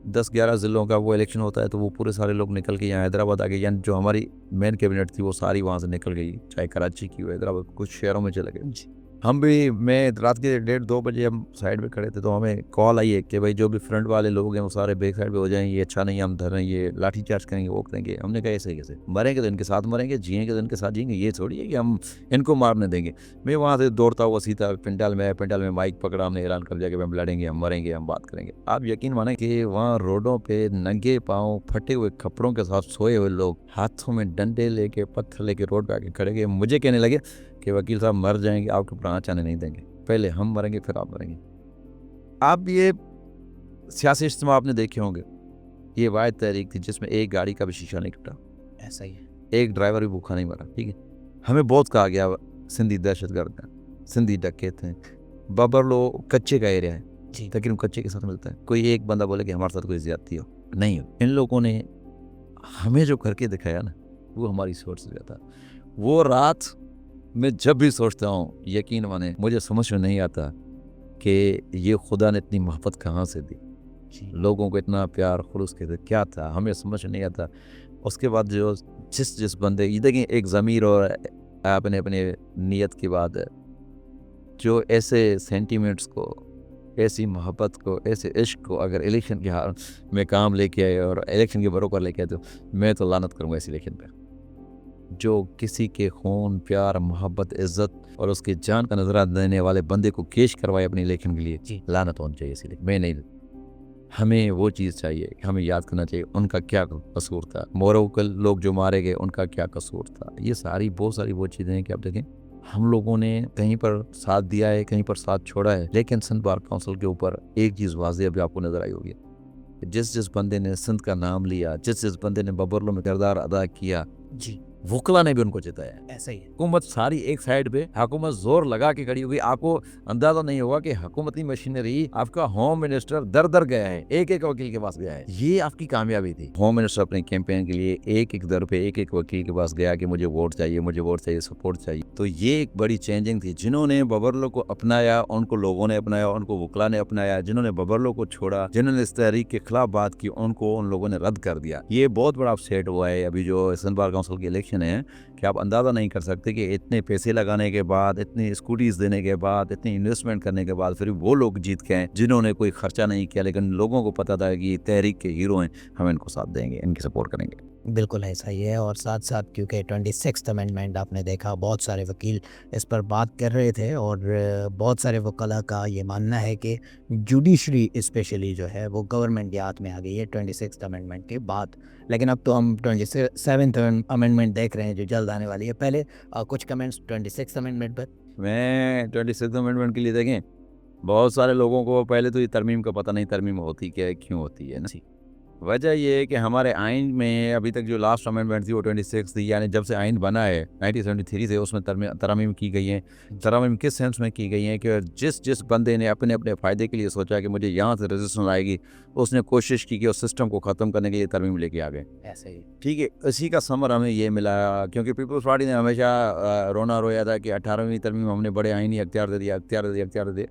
10-11 ज़िलों का वो इलेक्शन होता है, तो वो पूरे सारे लोग निकल के यहाँ हैदराबाद आ गए। यानी जो हमारी मेन कैबिनेट थी वो सारी वहाँ से निकल गई, चाहे कराची की हो, हैदराबाद, कुछ शहरों में चले गए। जी। हम भी, मैं रात के 1:30-2 बजे हम साइड पे खड़े थे, तो हमें कॉल आई है कि भाई जो भी फ्रंट वाले लोग हैं वो सारे बैक साइड पे हो जाएं, ये अच्छा नहीं है, हम धर रहे हैं, ये लाठी चार्ज करेंगे, वो करेंगे। हमने कहा ऐसे कैसे? मरेंगे तो इनके साथ मरेंगे, जिएंगे तो इनके साथ जिएंगे, ये थोड़ी है कि हम इनको मारने देंगे। मैं वहाँ से दौड़ता हुआ सीधा पिंडाल में आया। पिंडाल में माइक पकड़ा, हमने ऐलान कर दिया कि हम लड़ेंगे, हम मरेंगे, हम बात करेंगे। आप यकीन माने कि वहाँ रोडों पे नंगे पाँव, फटे हुए कपड़ों के साथ सोए हुए लोग, हाथों में डंडे लेके, पत्थर लेके रोड पे आके खड़े गए। मुझे कहने लगे कि वकील साहब मर जाएंगे, आपके ऊपर आँच आने नहीं देंगे, पहले हम मरेंगे फिर आप मरेंगे। आप ये सियासी इज्तिमा आपने देखे होंगे, ये वाहिद तहरीक थी जिसमें एक गाड़ी का भी शीशा नहीं टूटा, ऐसा ही है। एक ड्राइवर भी भूखा नहीं मरा। ठीक है, हमें बहुत कहा गया सिंधी दहशतगर्द हैं, सिंधी डकैत हैं। बबरलो कच्चे का एरिया है, जी। तकरीबन कच्चे के साथ मिलता है। कोई एक बंदा बोले कि हमारे साथ कोई ज्यादती हो, नहीं हो। इन लोगों ने हमें जो करके दिखाया ना, वो हमारी सोच से ज्यादा। वो रात मैं जब भी सोचता हूँ, यकीन माने मुझे समझ में नहीं आता कि ये खुदा ने इतनी मोहब्बत कहाँ से दी, जी। लोगों को इतना प्यार खुलूस के क्या था, हमें समझ नहीं आता। उसके बाद जो जिस बंदे, ये देखें, एक ज़मीर और अपने अपने नीयत की बात है, जो ऐसे सेंटीमेंट्स को, ऐसी मोहब्बत को, ऐसे इश्क को अगर इलेक्शन के हार में काम लेके आए और इलेक्शन के बरोबर लेके आए, तो मैं तो लानत करूँगा इस इलेक्शन पे। जो किसी के खून, प्यार, मोहब्बत, इज्जत और उसकी जान का नजरा देने वाले बंदे को केश करवाए अपने इलेक्शन के लिए, जी। लानत होनी चाहिए। इसीलिए मैं नहीं, हमें वो चीज़ चाहिए, हमें याद करना चाहिए उनका क्या कसूर था, मोरवकल लोग जो मारे गए उनका क्या कसूर था। ये सारी बहुत सारी वो चीज़ें हैं कि आप देखें, हम लोगों ने कहीं पर साथ दिया है, कहीं पर साथ छोड़ा है, लेकिन सिंध बार काउंसिल के ऊपर एक चीज़ वाज़ेह अभी आपको नजर आई होगी, जिस बंदे ने सिंध का नाम लिया, जिस बंदे ने बबरलो में किरदार अदा किया, जी। वकला ने भी उनको जिताया। ऐसा ही है। हुकूमत सारी एक साइड पे, हुकूमत जोर लगा के खड़ी होगी। आपको अंदाजा नहीं होगा कि हुकूमती मशीनरी, आपका होम मिनिस्टर दर दर गया है, एक एक वकील के पास गया है। ये आपकी कामयाबी थी। होम मिनिस्टर अपने कैंपेन के लिए एक एक दर पे, एक एक वकील के पास गया कि मुझे वोट चाहिए, मुझे वोट चाहिए, सपोर्ट चाहिए। तो ये एक बड़ी चेंजिंग थी। जिन्होंने बबरलो को अपनाया उनको लोगों ने अपनाया, उनको वकला ने अपनाया। जिन्होंने बबरलो को छोड़ा, जिन्होंने इस तहरीक के खिलाफ बात की, उनको उन लोगों ने रद्द कर दिया। ये बहुत बड़ा अपसेट हुआ है अभी जो सिंध बार काउंसिल के इलेक्शन है, कि आप अंदाज़ा नहीं कर सकते कि इतने पैसे लगाने के बाद, इतनी स्कूटीज देने के बाद, इतनी इन्वेस्टमेंट करने के बाद फिर वो लोग जीत के आए जिन्होंने कोई खर्चा नहीं किया, लेकिन लोगों को पता था कि ये तहरीक के हीरो हैं, हम इनको साथ देंगे, इनकी सपोर्ट करेंगे। बिल्कुल ऐसा ही है। और साथ साथ क्योंकि 26th अमेंडमेंट आपने देखा, बहुत सारे वकील इस पर बात कर रहे थे, और बहुत सारे वकला का ये मानना है कि जुडिशरी स्पेशली जो है वो गवर्नमेंट के हाथ में आ गई है 26th अमेंडमेंट के बाद। लेकिन अब तो हम 27th अमेंडमेंट देख रहे हैं जो जल्द आने वाली है। पहले कुछ कमेंट्स 26th अमेंडमेंट पर। मैं 26 अमेंडमेंट के लिए देखें, बहुत सारे लोगों को पहले तो ये तरमीम का पता नहीं, तरमीम होती क्या है, क्यों होती है ना। वजह ये है कि हमारे आइन में अभी तक जो लास्ट अमेंडमेंट थी वो 26 थी, यानी जब से आइन बना है 1973 से, उसमें तरमीम की गई हैं। तरमीम किस सेंस में की गई हैं कि जिस जिस बंदे ने अपने अपने फ़ायदे के लिए सोचा कि मुझे यहाँ से रेजिस्टेंस आएगी, उसने कोशिश की कि उस सिस्टम को ख़त्म करने के लिए तरमीम लेके आ गए। ऐसे ही। ठीक है, इसी का समर हमें ये मिला, क्योंकि पीपल्स पार्टी ने हमेशा रोना रोया था कि 18वीं तरमीम हमने बड़े आइनी अख्तियार दे दिया, अख्तियार दे दिए।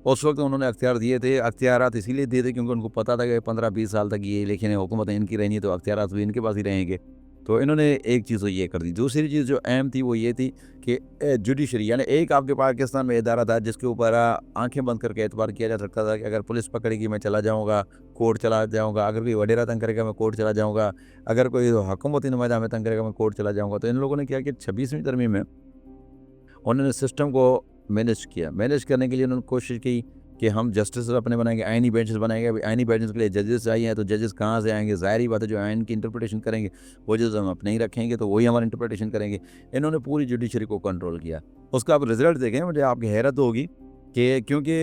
उस वक्त उन्होंने अख्तियार दिए थे, अख्तियारात इसीलिए दिए थे क्योंकि उनको पता था कि 15-20 साल तक ये लेकिन हुकूमत इनकी रहनी है, तो अख्तियारात भी इनके पास ही रहेंगे। तो इन्होंने एक चीज़ तो ये कर दी। दूसरी चीज़ जो अहम थी वो ये थी कि जुडिशरी, यानी एक आपके पाकिस्तान में इदारा था जिसके ऊपर आंखें बंद करके एतबार किया जा सकता था कि अगर पुलिस पकड़ेगी मैं चला जाऊँगा, कोर्ट चला जाऊँगा, अगर कोई वडेरा तंग करेगा मैं कोर्ट चला जाऊँगा, अगर कोई हुकूमती नुमाइंदा हमें तंग करेगा मैं कोर्ट चला जाऊँगा। तो इन लोगों ने क्या किया, 26वीं तरमीम में उन्होंने सिस्टम को मैनेज किया। मैनेज करने के लिए उन्होंने कोशिश की कि हम जस्टिस अपने बनाएंगे, आइनी बेंचेस बनाएंगे। अभी आइनी बेंचेस के लिए जजेस चाहिए हैं, तो जजेस कहाँ से आएंगे? ज़ाहिर ही बात है, जो आइन की इंटरप्रिटेशन करेंगे वो जजेस हम अपने ही रखेंगे, तो वही हमारी इंटरप्रिटेशन करेंगे। इन्होंने पूरी जुडिशरी को कंट्रोल किया। उसका आप रिजल्ट देखें, मुझे आपकी हैरत होगी कि क्योंकि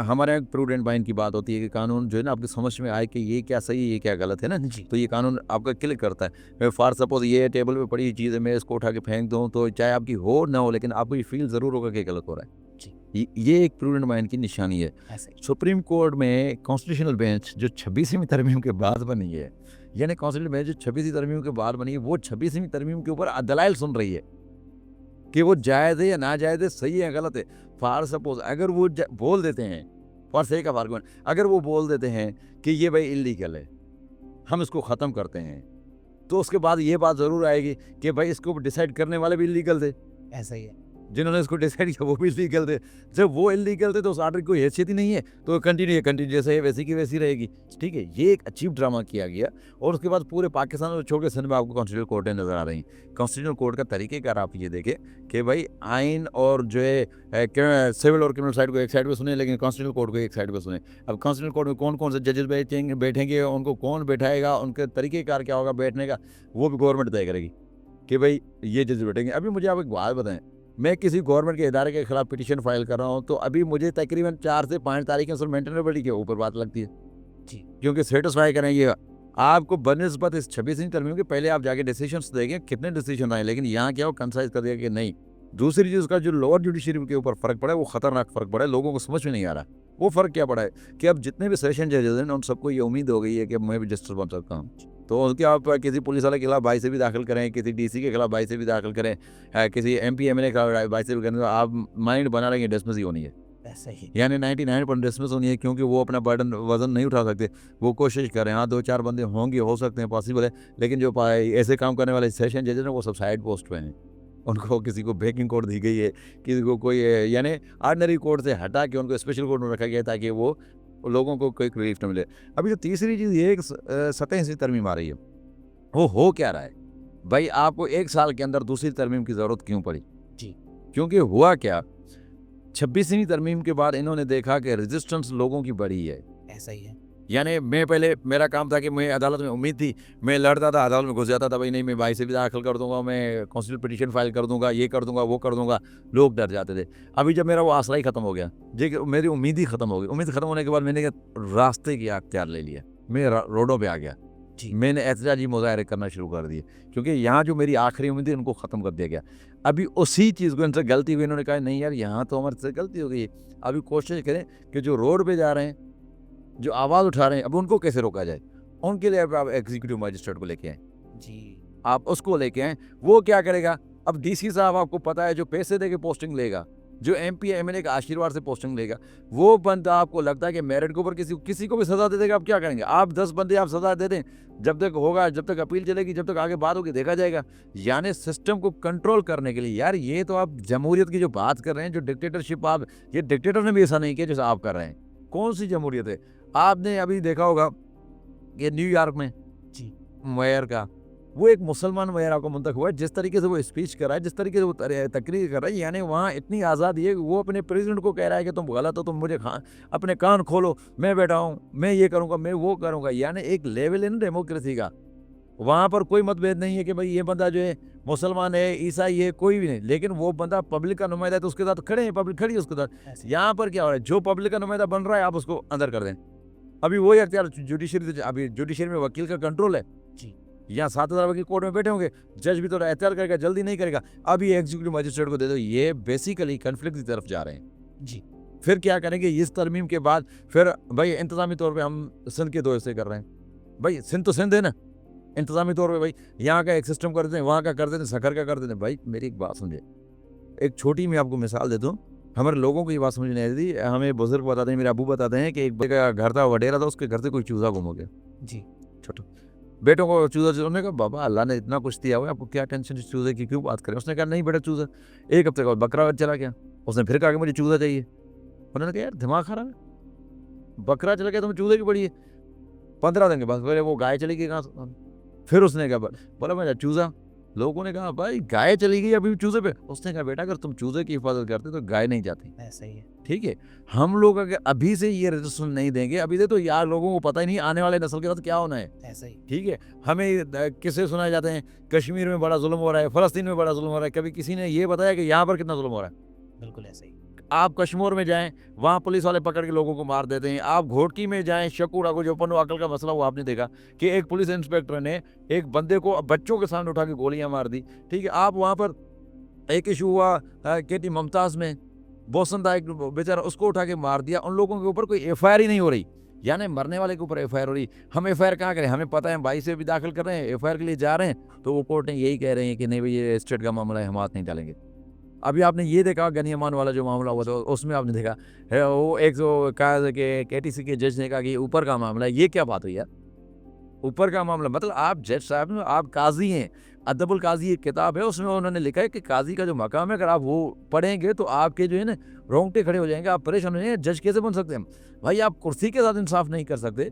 हमारे यहाँ प्रूडेंट माइंड की बात होती है कि कानून जो है ना आपकी समझ में आए कि ये क्या सही है, ये क्या गलत है ना, तो ये कानून आपका क्लिक करता है। मैं फॉर सपोज ये टेबल पे पड़ी चीज़ है, मैं इसको उठा के फेंक दूँ, तो चाहे आपकी हो ना हो, लेकिन आपको ये फील ज़रूर होगा कि गलत हो रहा है। ये एक प्रूडेंट माइंड की निशानी है। सुप्रीम कोर्ट में कॉन्स्टिट्यूशनल बेंच जो 26वीं तरमीम के बाद बनी है, यानी कॉन्स्टिट्यूशनल बेंच जो 26वीं तरमीम के बाद बनी है, वो 26वीं तरमीम के ऊपर दलाइल सुन रही है कि वो जायज़ है या नाजायज़ है, सही है या गलत है। फॉर सपोज अगर वो बोल देते हैं, फॉर सेक ऑफ आर्गुमेंट, अगर वो बोल देते हैं कि ये भाई इल्लीगल है, हम इसको ख़त्म करते हैं, तो उसके बाद ये बात ज़रूर आएगी कि भाई इसको डिसाइड करने वाले भी इल्लीगल थे, ऐसा ही है। जिन्होंने इसको डिसाइड किया वो भी इल्लीगल थे। जब वो इल्लीगल थे तो उस आर्डर की कोई हैसियत ही नहीं है, तो कंटिन्यू जैसे है वैसी की वैसी रहेगी। ठीक है, ये एक अजीब ड्रामा किया गया। और उसके बाद पूरे पाकिस्तान को छोड़ के सिंध में आपको कॉन्स्टिट्यूशनल कोर्टें नज़र आ रही हैं। कॉन्स्टिट्यूशनल कोर्ट का तरीक़ेकार आप ये देखें कि भाई आइन और जो है सिविल और क्रिमिनल साइड को एक साइड पर सुने, लेकिन कॉन्स्टिट्यूशनल कोर्ट को एक साइड पर सुने। अब कॉन्स्टिट्यूशनल कोर्ट में कौन कौन से जजेस बैठेंगे, उनको कौन बैठाएगा, उनके तरीक़ेकार क्या होगा बैठने का, वो भी गवर्नमेंट तय करेगी कि भाई ये जजेस बैठेंगे। अभी मुझे आप एक बात बताएं, मैं किसी गवर्नमेंट के इदारे के खिलाफ पिटीशन फाइल कर रहा हूँ, तो अभी मुझे तकरीबन 4 से 5 तारीखें सिर्फ मेंटेनेबिलिटी के ऊपर बात लगती है जी। क्योंकि सेटिस्फाई करेंगे आपको बनस्बत इस 26वीं तरमीम के पहले आप जाके डिसीजंस देखें कितने डिसीजन आए, लेकिन यहाँ क्या हो कंसाइज कर दिया कि नहीं। दूसरी चीज़ का जो लोअर जुडिशरी के ऊपर फ़र्क पड़ा है वो ख़तरनाक फ़र्क पड़ा है, लोगों को समझ में नहीं आ रहा। वो फ़र्क क्या पड़ा है कि अब जितने भी सेशन जजेस हैं उन सबको ये उम्मीद हो गई है कि अब मैं भी जस्टिस बन सकता हूँ, तो उनके आप किसी पुलिस वाले के खिलाफ 22 से भी दाखिल करें, किसी डीसी के खिलाफ 22 से भी दाखिल करें, किसी एमपी एमएलए के खिलाफ 22 से भी करें, तो आप माइंड बना रहे हैं डिसमिस ही होनी है। ऐसा ही। यानी 99% डिसमिस होनी है, क्योंकि वो अपना बर्डन वजन नहीं उठा सकते। वो कोशिश करें, हाँ 2-4 बंदे होंगे, हो सकते हैं, पॉसिबल है, लेकिन जो ऐसे काम करने वाले सेशन जजेस हैं वो सब साइड पोस्ट पे हैं। उनको किसी को बेकिंग कोर्ट दी गई है, किसी को कोई यानी ऑर्डिनरी कोर्ट से हटा के उनको स्पेशल कोर्ट में रखा गया है ताकि वो लोगों को कोई रिलीफ न मिले। अभी जो तीसरी चीज़ ये एक सतह से तरमीम आ रही है, वो हो क्या रहा है भाई, आपको 1 साल के अंदर दूसरी तरमीम की ज़रूरत क्यों पड़ी? जी। क्योंकि हुआ क्या, 26वीं तरमीम के बाद इन्होंने देखा कि रेजिस्टेंस लोगों की बढ़ी है। ऐसा ही है। यानी मैं पहले मेरा काम था कि मैं अदालत में उम्मीद थी, मैं लड़ता था, अदालत में घुस जाता था, भाई नहीं मैं 22 से भी दाखिल कर दूंगा, मैं कॉन्स्टिट्यूशनल पिटीशन फाइल कर दूंगा, ये कर दूंगा, वो कर दूंगा, लोग डर जाते थे। अभी जब मेरा वो आसरा ही खत्म हो गया, जी मेरी उम्मीद ही खत्म हो गई। उम्मीद खत्म होने के बाद मैंने रास्ते की अख्तियार ले लिया, मैं रोडों पर आ गया, मैंने एहतजाजी मुजाहरे करना शुरू कर दिए, क्योंकि यहाँ जो मेरी आखिरी उम्मीद थी उनको ख़त्म कर दिया गया। अभी उसी चीज़ को इनसे गलती हुई, इन्होंने कहा नहीं यार यहाँ तो हमारे से गलती हो गई है। अभी कोशिश करें कि जो रोड पे जा रहे हैं, जो आवाज़ उठा रहे हैं, अब उनको कैसे रोका जाए। उनके लिए अब आप एग्जीक्यूटिव मजिस्ट्रेट को लेके आएँ जी। आप उसको लेके आएँ, वो क्या करेगा। अब डीसी साहब आपको पता है जो पैसे दे के पोस्टिंग लेगा, जो एमपी एमएलए का आशीर्वाद से पोस्टिंग लेगा, वो बंदा आपको लगता है कि मेरिट के ऊपर किसी को भी सज़ा दे देगा। आप क्या करेंगे, आप 10 बंदे आप सज़ा दे दें, जब तक होगा, जब तक अपील चलेगी, जब तक आगे बात होगी देखा जाएगा। यानी सिस्टम को कंट्रोल करने के लिए, यार ये तो आप जमहूरियत की जो बात कर रहे हैं, जो डिक्टेटरशिप आप, ये डिक्टेटर ने भी ऐसा नहीं किया जैसा आप कर रहे हैं। कौन सी जमहूरियत है। आपने अभी देखा होगा कि न्यूयॉर्क में जी। मेयर का, वो एक मुसलमान मेयर आपको मुंतखब हुआ है, जिस तरीके से वो स्पीच कर रहा है, जिस तरीके से वो तकरीर कर रहा है, यानी वहाँ इतनी आज़ादी है कि वो अपने प्रेसिडेंट को कह रहा है कि तुम गलत हो, तुम मुझे अपने कान खोलो, मैं बैठा हूँ, मैं ये करूँगा, मैं वो करूँगा। यानी एक लेवल है ना डेमोक्रेसी का, वहाँ पर कोई मतभेद नहीं है कि भाई ये बंदा जो है मुसलमान है, ईसाई है, कोई भी नहीं, लेकिन वो बंदा पब्लिक का नुमाइंदा है तो उसके साथ खड़े हैं, पब्लिक खड़ी है उसके साथ। यहाँ पर क्या हो रहा है, जो पब्लिक का नुमाइंदा बन रहा है आप उसको अंदर कर दें, अभी वही अख्तियार जुडिशरी, अभी जुडिशरी में वकील का कंट्रोल है जी। यहाँ 7,000 वकील कोर्ट में बैठे होंगे, जज भी तो एहतियात करेगा, जल्दी नहीं करेगा, अभी एग्जीक्यूटिव मजिस्ट्रेट को दे दो। ये बेसिकली कन्फ्लिक्ट की तरफ जा रहे हैं जी। फिर क्या करेंगे इस तरमीम के बाद? फिर भाई इंतजामी तौर पे हम सिंध के दो हिस्से कर रहे हैं। भाई सिंध तो सिंध है ना, इंतजामी तौर पे भाई यहाँ का एक सिस्टम कर देते हैं, वहाँ का कर देते हैं, सखर का कर देते हैं। भाई मेरी एक बात समझे, एक छोटी मैं आपको मिसाल देता हूँ, हमारे लोगों को ये बात समझ नहीं आती। हमें बुजुर्ग बताते हैं, मेरे अबू बताते हैं कि एक बेटे का घर था, वडेरा था, उसके घर से कोई चूजा गुम हो गया। जी। छोटो बेटों को चूजा, उन्होंने कहा बाबा अल्लाह ने इतना कुछ दिया हुआ है, आपको क्या टेंशन इस चूजे की, क्यों बात करें? उसने कहा नहीं बेटा चूजा। एक हफ्ते का बकरा चला गया, उसने फिर कहा कि मुझे चूजा चाहिए। उन्होंने कहा यार दिमाग खराब है, बकरा चला गया तुम्हें चूजे की पड़ी है। 15 दिन के बाद फिर वो गाय चली गई कहाँ से? फिर उसने कहा बोला मैं चूजा। लोगों ने कहा भाई गाय चली गई अभी चूजे पे। उसने कहा बेटा अगर तुम चूजे की हिफाजत करते तो गाय नहीं जाती। ऐसा ही है। ठीक है, हम लोग अगर अभी से ये रजिस्ट्रेशन नहीं देंगे, अभी से तो यार लोगों को पता ही नहीं आने वाले नस्ल के साथ क्या होना है। ऐसा ही। ठीक है, हमें किस्से सुनाए जाते हैं, कश्मीर में बड़ा जुल्म हो रहा है, फलस्तीन में बड़ा जुल्म हो रहा है, कभी किसी ने ये बताया कि यहाँ पर कितना जुल्म हो रहा है? बिल्कुल ऐसा ही। आप कश्मीर में जाएं, वहाँ पुलिस वाले पकड़ के लोगों को मार देते हैं। आप घोटकी में जाएं, शकूड़ा को जो पन्नो अकल का मसला, वो आपने देखा कि एक पुलिस इंस्पेक्टर ने एक बंदे को बच्चों के सामने उठा के गोलियां मार दी। ठीक है, आप वहाँ पर एक इशू हुआ केटी मुमताज में, बोसंदा एक बेचारा, उसको उठा के मार दिया। उन लोगों के ऊपर कोई एफआईआर ही नहीं हो रही, यानी मरने वाले के ऊपर एफआईआर हो रही। हम एफआईआर कहाँ करें? हमें पता है भाई से भी दाखिल कर रहे हैं, एफआईआर के लिए जा रहे हैं, तो वो कोर्ट ने यही कह रहे हैं कि नहीं भाई ये स्टेट का मामला है, हम हाथ नहीं डालेंगे। अभी आपने ये देखा गनियमान वाला जो मामला हुआ था, उसमें आपने देखा है वो एक जो कहा कि केटीसी के जज ने कहा कि ये ऊपर का मामला है। ये क्या बात हुई यार, ऊपर का मामला? मतलब आप जज साहब, आप काजी हैं, अदबुल काजी एक किताब है, उसमें उन्होंने लिखा है कि काजी का जो मकाम है, अगर आप वो पढ़ेंगे तो आपके जो है ना रोंगटे खड़े हो जाएंगे, आप परेशान हो जाएंगे, जज कैसे बन सकते हैं? भाई आप कुर्सी के साथ इंसाफ नहीं कर सकते,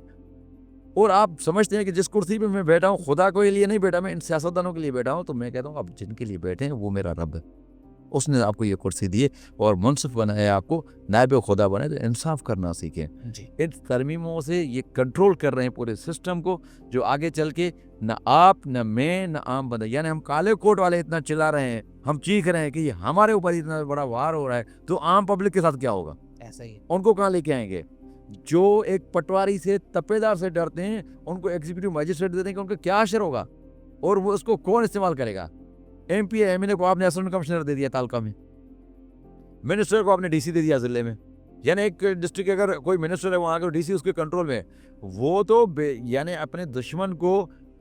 और आप समझते हैं कि जिस कुर्सी पे मैं बैठा हूँ खुदा के लिए नहीं बैठा, मैं इन सियासतदानों के लिए बैठा हूँ। तो मैं कहता हूँ आप जिनके लिए बैठे हैं वो मेरा रब है, उसने आपको ये कुर्सी दी है और मुनसिफ बनाया, आपको नायब खुदा बनाए, तो इंसाफ करना सीखें। जी। इन तरमीमों से ये कंट्रोल कर रहे हैं पूरे सिस्टम को, जो आगे चल के न आप न मैं न आम बंदा, यानी हम काले कोट वाले इतना चिल्ला रहे हैं, हम चीख रहे हैं कि हमारे ऊपर इतना बड़ा वार हो रहा है, तो आम पब्लिक के साथ क्या होगा? ऐसा ही है। उनको कहाँ लेके आएंगे? जो एक पटवारी से तपेदार से डरते हैं, उनको एग्जीक्यूटिव मजिस्ट्रेट दे देंगे, उनका क्या असर होगा? और वो उसको कौन इस्तेमाल करेगा? एमपी एमएलए को आपने असिस्टेंट कमिश्नर दे दिया तालका में, मिनिस्टर को आपने डीसी दे दिया जिले में, यानी एक डिस्ट्रिक्ट अगर कोई मिनिस्टर है वहाँ का डीसी उसके कंट्रोल में, वो तो यानी अपने दुश्मन को,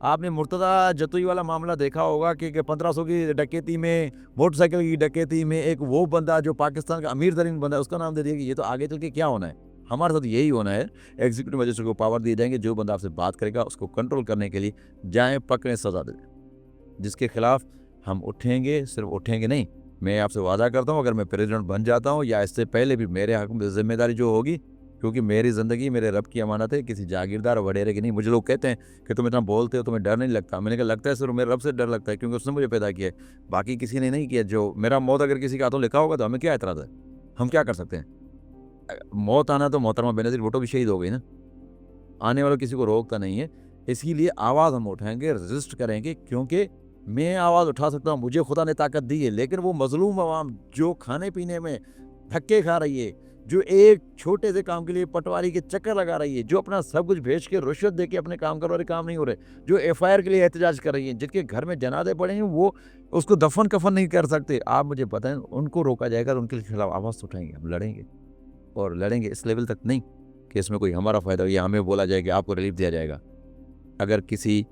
आपने मुर्तदा जतुई वाला मामला देखा होगा कि 1500 की डकैती में, मोटरसाइकिल की डकैती में, एक वो बंदा जो पाकिस्तान का अमीर तरीन बंदा है उसका नाम दे दिया कि ये तो आगे चल के क्या होना है, हमारे साथ यही होना है। एग्जीक्यूटिव मजिस्ट्रेट को पावर दिए जाएंगे, जो बंदा आपसे बात करेगा उसको कंट्रोल करने के लिए जाएँ, पकड़ें, सजा दें। जिसके खिलाफ हम उठेंगे, सिर्फ उठेंगे नहीं, मैं आपसे वादा करता हूँ अगर मैं प्रेसिडेंट बन जाता हूँ या इससे पहले भी, मेरे हक में जिम्मेदारी जो होगी, क्योंकि मेरी ज़िंदगी मेरे रब की अमानत है, किसी जागीरदार वडेरे की नहीं। मुझे लोग कहते हैं कि तुम इतना बोलते हो, तुम्हें डर नहीं लगता? मैंने कहा लगता है सिर्फ मेरे रब से डर लगता है, क्योंकि उसने मुझे पैदा किया है, बाकी किसी ने नहीं किया। जो मेरा मौत अगर किसी के हाथों लिखा होगा तो हमें क्या एतराज़ है? हम क्या कर सकते हैं? मौत आना तो मोहतरमा बेनज़ीर भुट्टो भी शहीद हो गई ना, आने वाला किसी को रोकता नहीं है। इसीलिए आवाज़ हम उठाएंगे, रजिस्ट करेंगे, क्योंकि मैं आवाज़ उठा सकता हूँ, मुझे खुदा ने ताकत दी है, लेकिन वो मजलूम अवाम जो खाने पीने में धक्के खा रही है, जो एक छोटे से काम के लिए पटवारी के चक्कर लगा रही है, जो अपना सब कुछ भेज के रिश्वत दे के अपने काम करवा रहे, काम नहीं हो रहे, जो एफआईआर के लिए एहतजाज कर रही है, जिनके घर में जनाजे पड़े हैं वो उसको दफन कफन नहीं कर सकते, आप मुझे बताएं उनको रोका जाएगा तो उनके खिलाफ आवाज़ उठाएंगे, हम लड़ेंगे। और लड़ेंगे इस लेवल तक नहीं कि इसमें कोई हमारा फ़ायदा हो या हमें बोला जाए कि आपको रिलीफ दिया जाएगा। अगर किसी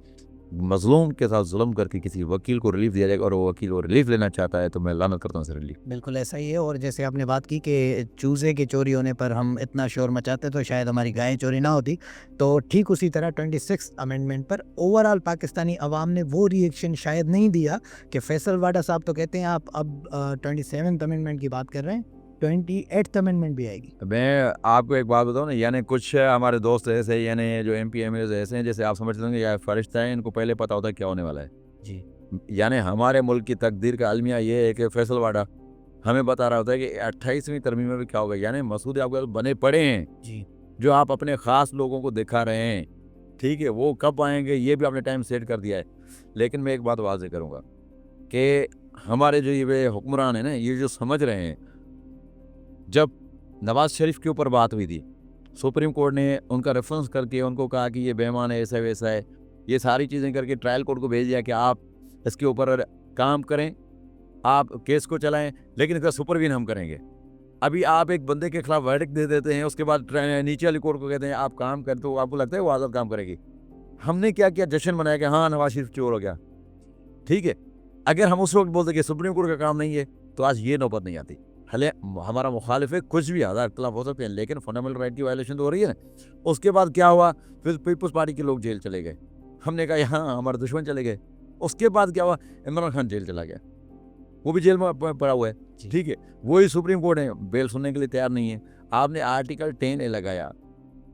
मजलूम के साथ जुल्म करके किसी वकील को रिलीफ दिया जाएगा और वो वकील वो रिलीफ लेना चाहता है, तो मैं लानत करता हूँ सर रिलीफ। बिल्कुल ऐसा ही है। और जैसे आपने बात की कि चूज़े के चोरी होने पर हम इतना शोर मचाते तो शायद हमारी गायें चोरी ना होती, तो ठीक उसी तरह 26 अमेंडमेंट पर ओवरऑल पाकिस्तानी अवाम ने वो रिएक्शन शायद नहीं दिया कि फैसल वाडा साहब तो कहते हैं आप अब 27th अमेंडमेंट की बात कर रहे हैं, 28th अमेंडमेंट भी आएगी। मैं आपको एक बात बताऊँ ना, यानी कुछ हमारे दोस्त ऐसे, यानी जो एमपी एमएलए ऐसे हैं, जैसे आप समझ लेंगे या फरिश्ता है, इनको पहले पता होता है क्या होने वाला है जी। यानी हमारे मुल्क की तकदीर का अलमिया ये है कि फैसल वाडा हमें बता रहा होता है कि 28वीं तरमीम में भी क्या होगा। यानी मसूद आपके बने पड़े हैं जी। जो आप अपने ख़ास लोगों को दिखा रहे हैं, ठीक है, वो कब आएंगे ये भी आपने टाइम सेट कर दिया है। लेकिन मैं एक बात वाज़ेह करूँगा कि हमारे जो ये हुक्मरान हैं ना, ये जो समझ रहे हैं, जब नवाज शरीफ के ऊपर बात हुई थी सुप्रीम कोर्ट ने उनका रेफरेंस करके उनको कहा कि ये बेईमान है, ऐसा वैसा है, ये सारी चीज़ें करके ट्रायल कोर्ट को भेज दिया कि आप इसके ऊपर काम करें, आप केस को चलाएं, लेकिन इसका सुपरवीन हम करेंगे। अभी आप एक बंदे के खिलाफ वर्डिक्ट दे देते हैं, उसके बाद नीचे वाली कोर्ट को कहते हैं आप काम कर, तो आपको लगता है वो आज़ाद काम करेगी? हमने क्या किया, जश्न मनाया कि हाँ नवाज शरीफ चोर हो गया। ठीक है, अगर हम उस वक्त बोलते कि सुप्रीम कोर्ट का काम नहीं है तो आज ये नौबत नहीं आती। भले हमारा मुखालिफ है, कुछ भी आधा इख्तलाफ हो सकते हैं, लेकिन फंडामेंटल राइट की वायलेशन तो हो रही है ना। उसके बाद क्या हुआ, फिर पीपल्स पार्टी के लोग जेल चले गए, हमने कहा यहाँ हमारे दुश्मन चले गए। उसके बाद क्या हुआ, इमरान खान जेल चला गया, वो भी जेल में पड़ा हुआ है। ठीक है, वही सुप्रीम कोर्ट है बेल सुनने के लिए तैयार नहीं है। आपने आर्टिकल 10A लगाया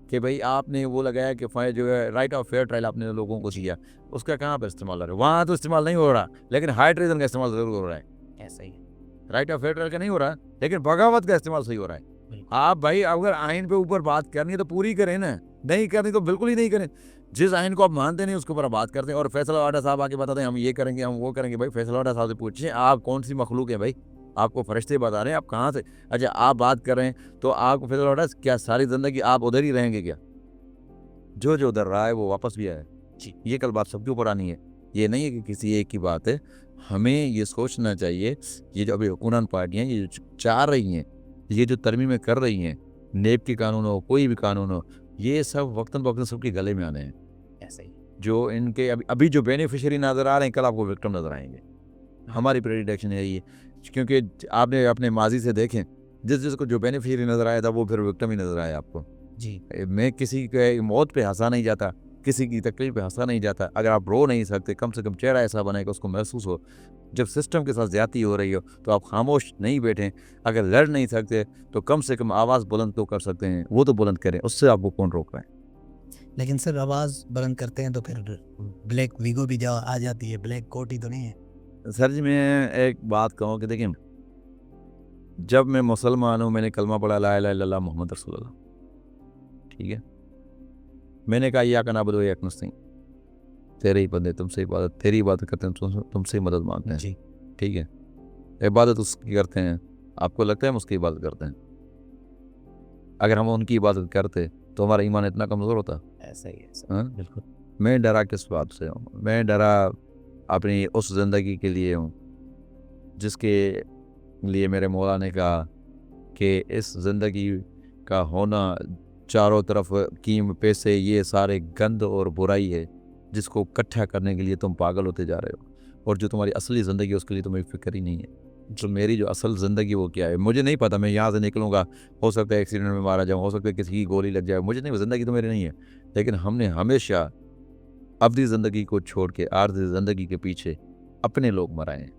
कि भाई आपने वो लगाया कि जो है राइट ऑफ फेयर ट्रायल आपने लोगों को दिया, उसका कहाँ पर इस्तेमाल हो रहा है? वहाँ तो इस्तेमाल नहीं हो रहा, लेकिन हाई ट्रेजन का इस्तेमाल जरूर हो रहा है। ऐसा ही है। राइट ऑफ फेयर ट्रायल का नहीं हो रहा, लेकिन बगावत का इस्तेमाल सही हो रहा है। आप भाई अगर आइन पे ऊपर बात करनी है तो पूरी करें ना, नहीं करनी तो बिल्कुल ही नहीं करें। जिस आइन को आप मानते नहीं उसके ऊपर आप बात करते हैं, और फैसला वाडा साहब आके बताते हैं हम ये करेंगे, हम वो करेंगे। भाई फैसला वाडा साहब से पूछिए आप कौन सी मखलूक है भाई, आपको फरिश्ते बता रहे हैं, आप कहाँ से? अच्छा आप बात कर रहे हैं तो आपको फैसला वाडा क्या सारी जिंदगी आप उधर ही रहेंगे क्या? जो जो उधर रहा है वो वापस भी आए जी। ये कल बात सबके ऊपर आनी है, ये नहीं है कि किसी एक की बात है। हमें ये सोचना चाहिए, ये जो अभी हुकूमत पार्टियाँ ये जो चाह रही हैं, ये जो तरमीमें कर रही हैं, नेब के कानून हो, कोई भी कानून हो, ये सब वक्तन वक्तन सबके गले में आने हैं। ऐसा ही। जो इनके अभी जो बेनिफिशियरी नज़र आ रहे हैं, कल आपको विक्टिम नज़र आएंगे। हमारी प्रेडिक्शन यही है, क्योंकि आपने अपने माजी से देखें, जिसको जो बेनिफिशियरी नज़र आया था वो फिर विक्टिम ही नज़र आया आपको जी। मैं किसी के मौत पे हंसा नहीं जाता, किसी की तकलीफ पे हंसा नहीं जाता। अगर आप रो नहीं सकते, कम से कम चेहरा ऐसा बनाए कि उसको महसूस हो। जब सिस्टम के साथ ज़्यादती हो रही हो तो आप खामोश नहीं बैठें। अगर लड़ नहीं सकते तो कम से कम आवाज़ बुलंद तो कर सकते हैं, वो तो बुलंद करें, उससे आपको कौन रोक रहा है? लेकिन सर आवाज़ बुलंद करते हैं तो फिर ब्लैक वीगो भी आ जाती है, ब्लैक कोट ही तो नहीं है। सर जी मैं एक बात कहूँ कि देखिए, जब मैं मुसलमान हूँ, मैंने कलमा पढ़ा ला इलाहा इल्लल्लाह मोहम्मद रसूलुल्लाह, ठीक है, मैंने कहा या का नाबुद व इय्याका नस्तईन, तेरे ही बंदे तुमसे इबादत, तेरी इबादत करते हैं, तुमसे ही मदद मांगते हैं जी। ठीक है, इबादत उसकी करते हैं, आपको लगता है हम उसकी इबादत करते हैं? अगर हम उनकी इबादत करते तो हमारा ईमान इतना कमज़ोर होता? ऐसा ही है सर। हाँ? बिल्कुल। मैं डरा किस बात से हूँ? मैं डरा अपनी उस ज़िंदगी के लिए हूँ जिसके लिए मेरे मौला ने कहा कि इस ज़िंदगी का होना चारों तरफ कीम पैसे ये सारे गंद और बुराई है, जिसको इकट्ठा करने के लिए तुम पागल होते जा रहे हो, और जो तुम्हारी असली ज़िंदगी है उसके लिए तुम्हें फिक्र ही नहीं है। तो मेरी जो असल ज़िंदगी वो क्या है मुझे नहीं पता। मैं यहाँ से निकलूँगा, हो सकता है एक्सीडेंट में मारा जाऊँ, हो सकता है किसी की गोली लग जाए, मुझे नहीं, ज़िंदगी तो मेरी नहीं है। लेकिन हमने हमेशा अब्दी ज़िंदगी को छोड़ के आर्ज़ी ज़िंदगी के पीछे अपने लोग मराए हैं।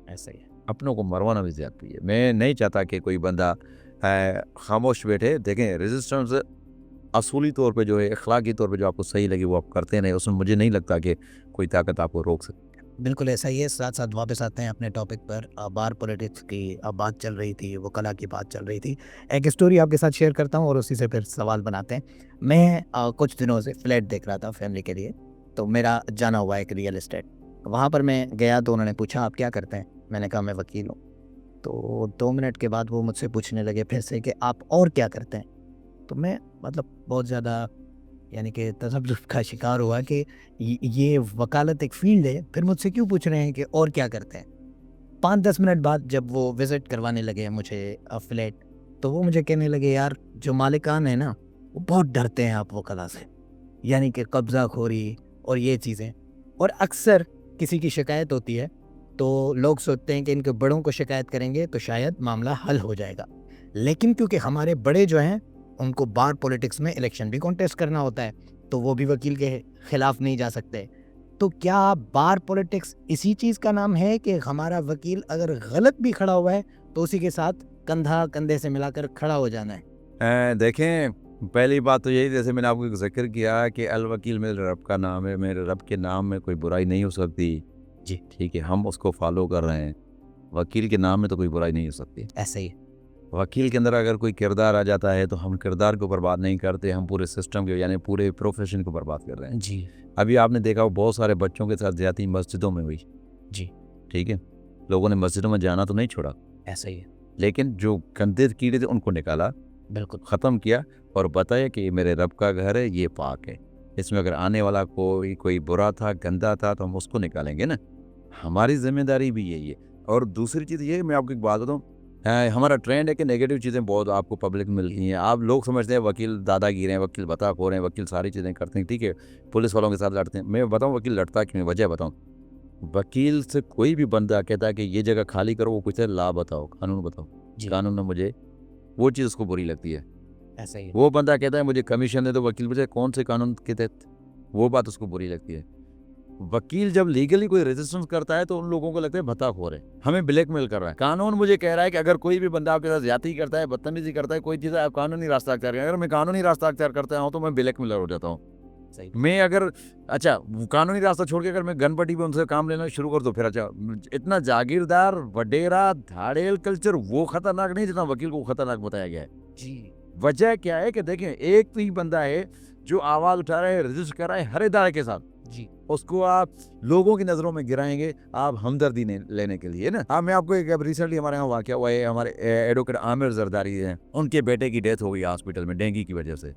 ऐसा ही है। अपनों को मरवाना भी ज़्यादती है। मैं नहीं चाहता कि कोई बंदा खामोश बैठे। देखें, रेजिस्टेंस असूली तौर पे जो है, अखलाकी तौर पे जो आपको सही लगे वो आप करते रहें, उसमें मुझे नहीं लगता कि कोई ताकत आपको रोक सकती। बिल्कुल ऐसा ही है। साथ साथ वापस आते हैं अपने टॉपिक पर। बार पॉलिटिक्स की बात चल रही थी, वो कला की बात चल रही थी। एक स्टोरी आपके साथ शेयर करता हूँ और उसी से फिर सवाल बनाते हैं। मैं कुछ दिनों से फ्लैट देख रहा था फैमिली के लिए, तो मेरा जाना हुआ एक रियल एस्टेट, वहाँ पर मैं गया तो उन्होंने पूछा आप क्या करते हैं? मैंने कहा मैं वकील हूँ। तो 2 मिनट के बाद वो मुझसे पूछने लगे फिर से कि आप और क्या करते हैं? तो मैं मतलब बहुत ज़्यादा यानी कि तसव्वुफ़ का शिकार हुआ कि ये वकालत एक फ़ील्ड है, फिर मुझसे क्यों पूछ रहे हैं कि और क्या करते हैं? 5-10 मिनट बाद जब वो विज़िट करवाने लगे मुझे फ्लैट, तो वो मुझे कहने लगे यार जो मालिकान है ना, वो बहुत डरते हैं आप वकला से, यानी कि कब्ज़ाखोरी और ये चीज़ें। और अक्सर किसी की शिकायत होती है तो लोग सोचते हैं कि इनके बड़ों को शिकायत करेंगे तो शायद मामला हल हो जाएगा, लेकिन क्योंकि हमारे बड़े जो हैं उनको बार पॉलिटिक्स में इलेक्शन भी कॉन्टेस्ट करना होता है, तो वो भी वकील के खिलाफ नहीं जा सकते। तो क्या बार पॉलिटिक्स इसी चीज़ का नाम है कि हमारा वकील अगर गलत भी खड़ा हुआ है तो उसी के साथ कंधा कंधे से मिलाकर खड़ा हो जाना है? देखें, पहली बात तो यही, जैसे मैंने आपको जिक्र किया कि अल वकील मेरे रब का नाम है, मेरे रब के नाम में कोई बुराई नहीं हो सकती जी, ठीक है, हम उसको फॉलो कर रहे हैं। वकील के नाम में तो कोई बुराई नहीं हो सकती। ऐसे ही वकील के अंदर अगर कोई किरदार आ जाता है तो हम किरदार को बर्बाद नहीं करते, हम पूरे सिस्टम को यानी पूरे प्रोफेशन को बर्बाद कर रहे हैं जी। अभी आपने देखा वो बहुत सारे बच्चों के साथ ज्यादती मस्जिदों में हुई जी। ठीक है, लोगों ने मस्जिदों में जाना तो नहीं छोड़ा, ऐसा ही है। लेकिन जो गंदे कीड़े थे उनको निकाला, बिल्कुल। ख़त्म किया और बताया कि ये मेरे रब का घर है, ये पाक है। इसमें अगर आने वाला कोई बुरा था, गंदा था, तो हम उसको निकालेंगे ना। हमारी ज़िम्मेदारी भी यही है। और दूसरी चीज़ ये है, मैं आपको एक बात बताऊँ, हमारा ट्रेंड है कि नेगेटिव चीज़ें बहुत आपको पब्लिक में मिलती हैं। आप लोग समझते हैं वकील दादागिर हैं, वकील बताखोर हैं, वकील सारी चीज़ें करते हैं, ठीक है। पुलिस वालों के साथ लड़ते हैं। मैं बताऊँ वकील लड़ता क्यों है, वजह बताऊँ। वकील से कोई भी बंदा कहता है कि ये जगह खाली करो, वो पूछता है ला बताओ, कानून बताओ। जी। कानून में मुझे वो चीज़ उसको बुरी लगती है। ऐसा ही है। वो बंदा कहता है मुझे कमीशन दे दो, वकील पूछे कौन से कानून के तहत, वो बात उसको बुरी लगती है। वकील जब लीगली कोई रेजिस्टेंस करता है तो उन लोगों को लगता है भत्ताखोर है, हमें ब्लैकमेल कर रहा है। कानून मुझे कह रहा है कि अगर कोई भी बंदा आपके साथ ज्यादती करता है, बदतमीजी करता है, कोई चीज़ आप कानूनी रास्ता अख्तियार करें, अगर मैं कानूनी रास्ता अख्तियार करता हूँ तो मैं ब्लैकमेलर हो जाता हूँ। सही। मैं अगर अच्छा वो कानूनी रास्ता छोड़ के अगर मैं गनपट्टी पे उनसे काम लेना शुरू कर दूं, फिर अच्छा इतना जागीरदार वडेरा धाड़ेल कल्चर वो खतरनाक नहीं जितना वकील को खतरनाक बताया गया है। जी। वजह क्या है कि देखें, एक तो ही बंदा है जो आवाज उठा रहा है, रजिस्टर कर रहा है हर इदारे के साथ, जी। उसको आप लोगों की नजरों में गिराएंगे आप हमदर्दी लेने के लिए ना। हाँ, मैं आपको एक रिसेंटली हमारे यहाँ वाकया हुआ है, हमारे एडवोकेट आमिर जरदारी हैं, उनके बेटे की डेथ हो गई हॉस्पिटल में डेंगू की वजह से।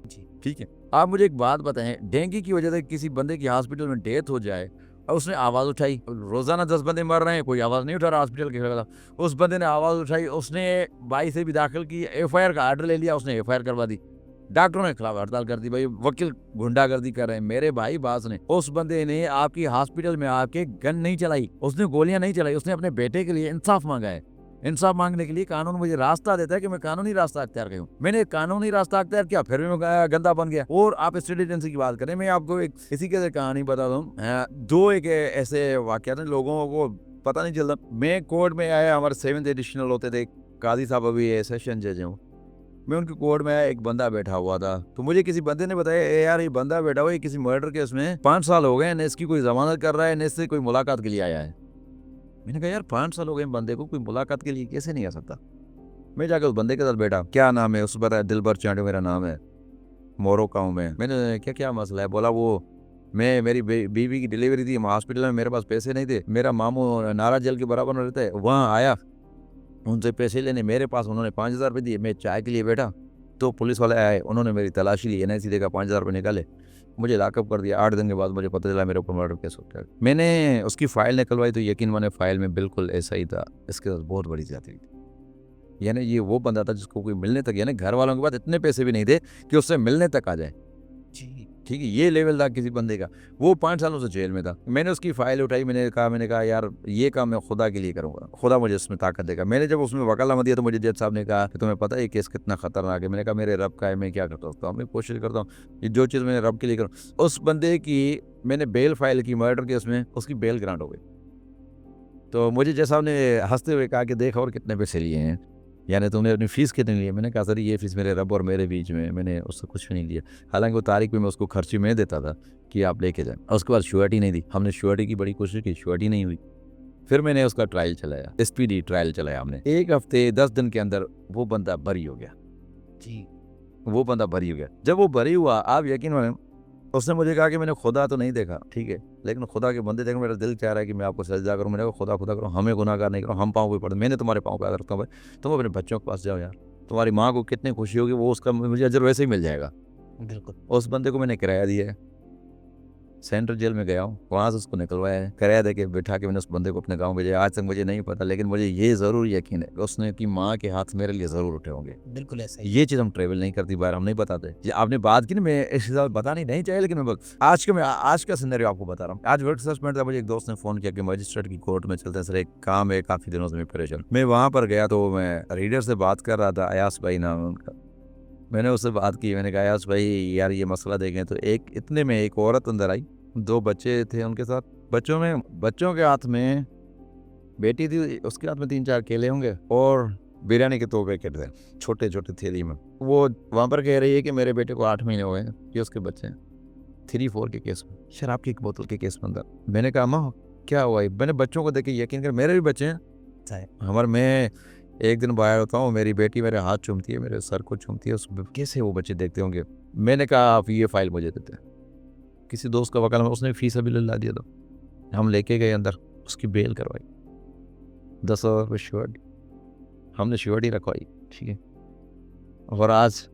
जी। ठीक है, आप मुझे एक बात बताएं, डेंगू की वजह से किसी बंदे की हॉस्पिटल में डेथ हो जाए और उसने आवाज़ उठाई, रोजाना 10 बंदे मर रहे हैं, कोई आवाज़ नहीं उठा रहा हॉस्पिटल के खिलाफ, उस बंदे ने आवाज़ उठाई, उसने 22 से भी दाखिल की, एफआईआर का आर्डर ले लिया, उसने एफआईआर करवा दी, डॉक्टरों ने खिलाफ हड़ताल कर दी, भाई वकील गुंडागर्दी कर रहे हैं। मेरे भाई बास ने, उस बंदे ने आपकी हॉस्पिटल में आके गन नहीं चलाई, उसने गोलियां नहीं चलाई, उसने अपने बेटे के लिए इंसाफ मांगा है। इंसाफ मांगने के लिए कानून मुझे रास्ता देता है कि मैं कानूनी रास्ता अख्तियार करूं, मैंने कानूनी रास्ता अख्तियार किया, फिर भी मैं गंदा बन गया। और आप स्टेट एजेंसी की बात करें, मैं आपको एक इसी के कहानी बता दूं। दो एक ऐसे वाकया थे, लोगों को पता नहीं चलता। मैं कोर्ट में आया, हमारे 7th एडिशनल होते थे, काजी साहब अभी सेशन जज हूँ, मैं उनके कोर्ट में आया, एक बंदा बैठा हुआ था, तो मुझे किसी बंदे ने बताया, "ए यार, ये बंदा बैठा हुआ है किसी मर्डर केस में, 5 साल हो गए, न इसकी कोई जमानत कर रहा है, न इससे कोई मुलाकात के लिए आया है।" मैंने कहा यार 5 साल हो गए बंदे को, कोई मुलाकात के लिए कैसे नहीं आ सकता। मैं जाकर उस बंदे के साथ बैठा, क्या नाम है, उसने बताया दिलबर चांडो मेरा नाम है, मोरो का हूँ मैं। मैंने क्या क्या मसला है, बोला वो मैं मेरी बीवी की डिलीवरी थी, हॉस्पिटल में मेरे पास पैसे नहीं थे, मेरा मामू नारा जेल के बराबर में रहता है, वहाँ आया उनसे पैसे लेने मेरे पास, उन्होंने 5,000 रुपये दिए, मैं चाय के लिए बैठा, तो पुलिस वाले आए, उन्होंने मेरी तलाशी ली, एनआईसी देखा, 5,000 रुपये निकाले, मुझे लॉकअप कर दिया। 8 दिन के बाद मुझे पता चला मेरे ऊपर मर्डर केस हो गया। मैंने उसकी फाइल निकलवाई तो यकीन माने फाइल में बिल्कुल ऐसा ही था, इसके साथ बहुत बड़ी ज्यादती थी। यानी ये वो बंदा था जिसको कोई मिलने तक, यानी घर वालों के पास इतने पैसे भी नहीं थे कि उससे मिलने तक आ जाए। जी। ठीक है, ये लेवल था किसी बंदे का। वो 5 सालों से जेल में था। मैंने उसकी फाइल उठाई, मैंने कहा यार ये काम मैं खुदा के लिए करूंगा, खुदा मुझे इसमें ताकत देगा। मैंने जब उसमें वकालत दिया तो मुझे जज साहब ने कहा कि तुम्हें पता है ये केस कितना खतरनाक है। मैंने कहा मेरे रब का है, मैं क्या करता हूँ, मैं कोशिश करता हूँ ये जो चीज़ मैंने रब के लिए करूँ। उस बंदे की मैंने बेल फाइल की मर्डर केस में, उसकी बेल ग्रांट हो गई। तो मुझे जज साहब ने हंसते हुए कहा कि देख और कितने पैसे लिए हैं, यानी तुमने अपनी फ़ीस कितनी ली है। मैंने कहा सर ये फ़ीस मेरे रब और मेरे बीच में, मैंने उससे कुछ भी नहीं लिया। हालांकि वो तारीख में मैं उसको खर्ची में देता था कि आप लेके जाएं। और उसके बाद श्योरिटी नहीं दी, हमने श्योरिटी की बड़ी कोशिश की, श्योरिटी नहीं हुई। फिर मैंने उसका ट्रायल चलाया, स्पीडी ट्रायल चलाया हमने। 1 हफ्ते 10 दिन के अंदर वो बंदा बरी हो गया। जी। वो बंदा बरी हो गया। जब वो बरी हुआ, आप यकीन माने, उसने मुझे कहा कि मैंने खुदा तो नहीं देखा, ठीक है, लेकिन खुदा के बंदे देखो, मेरा दिल चाह रहा है कि मैं आपको सजदा करूं। मैंने कहा खुदा खुदा करो, हमें गुनाहगार नहीं करो, हम पाँव पे पड़े, मैंने तुम्हारे पाँव पे हाथ रखता हूँ भाई, तुम अपने बच्चों के पास जाओ यार, तुम्हारी माँ को कितनी खुशी होगी, वो उसका मुझे अजर वैसे ही मिल जाएगा। बिल्कुल। उस बंदे को मैंने किराया दिया है, सेंट्रल जेल में गया हूँ, वहाँ से उसको निकलवाया है, किराया देके बिठा के मैंने उस बंदे को अपने गाँव भेजा। आज तक मुझे नहीं पता, लेकिन मुझे ये ज़रूर यकीन है कि उसने की माँ के हाथ मेरे लिए ज़रूर उठे होंगे। बिल्कुल ऐसा ही। ये चीज़ हम ट्रेवल नहीं करती, बाहर हम नहीं बताते। ये आपने बात की ना, मैं इस हिसाब बतानी नहीं चाहिए, लेकिन मैं आज का सिनेरियो आपको बता रहा हूँ। आज वर्क सस्पेंड था, मुझे एक दोस्त ने फ़ोन किया कि मजिस्ट्रेट की कोर्ट में चलते हैं सर, एक काम है, काफ़ी दिनों से मैं परेशान। मैं वहाँ पर गया तो मैं रीडर से बात कर रहा था, अयास भाई नाम है उनका। मैंने उससे बात की, मैंने कहा अयास भाई यार ये मसला देखें, तो इतने में एक औरत अंदर आई, 2 बच्चे थे उनके साथ, बच्चों के हाथ में बेटी थी, उसके हाथ में 3-4 केले होंगे और बिरयानी के 2 पैकेट थे छोटे छोटे थैली में। वो वहाँ पर कह रही है कि मेरे बेटे को 8 महीने हो गए, ये उसके बच्चे हैं, 3-4 के केस में, शराब की एक बोतल के केस में अंदर। मैंने कहा माँ क्या हुआ, मैंने बच्चों को देख के यकीन कर, मेरे भी बच्चे हैं हमारे। मैं एक दिन बाहर होता हूँ, मेरी बेटी मेरे हाथ चूमती है, मेरे सर को चूमती है, कैसे वो बच्चे देखते होंगे। मैंने कहा आप ये फाइल मुझे देते, किसी दोस्त का वकालत, उसने फीस अभी ला दिया, तो हम लेके गए अंदर, उसकी बेल करवाई, 10,000 रुपये श्योरिटी, हमने श्योरिटी रखवाई, ठीक है। और आज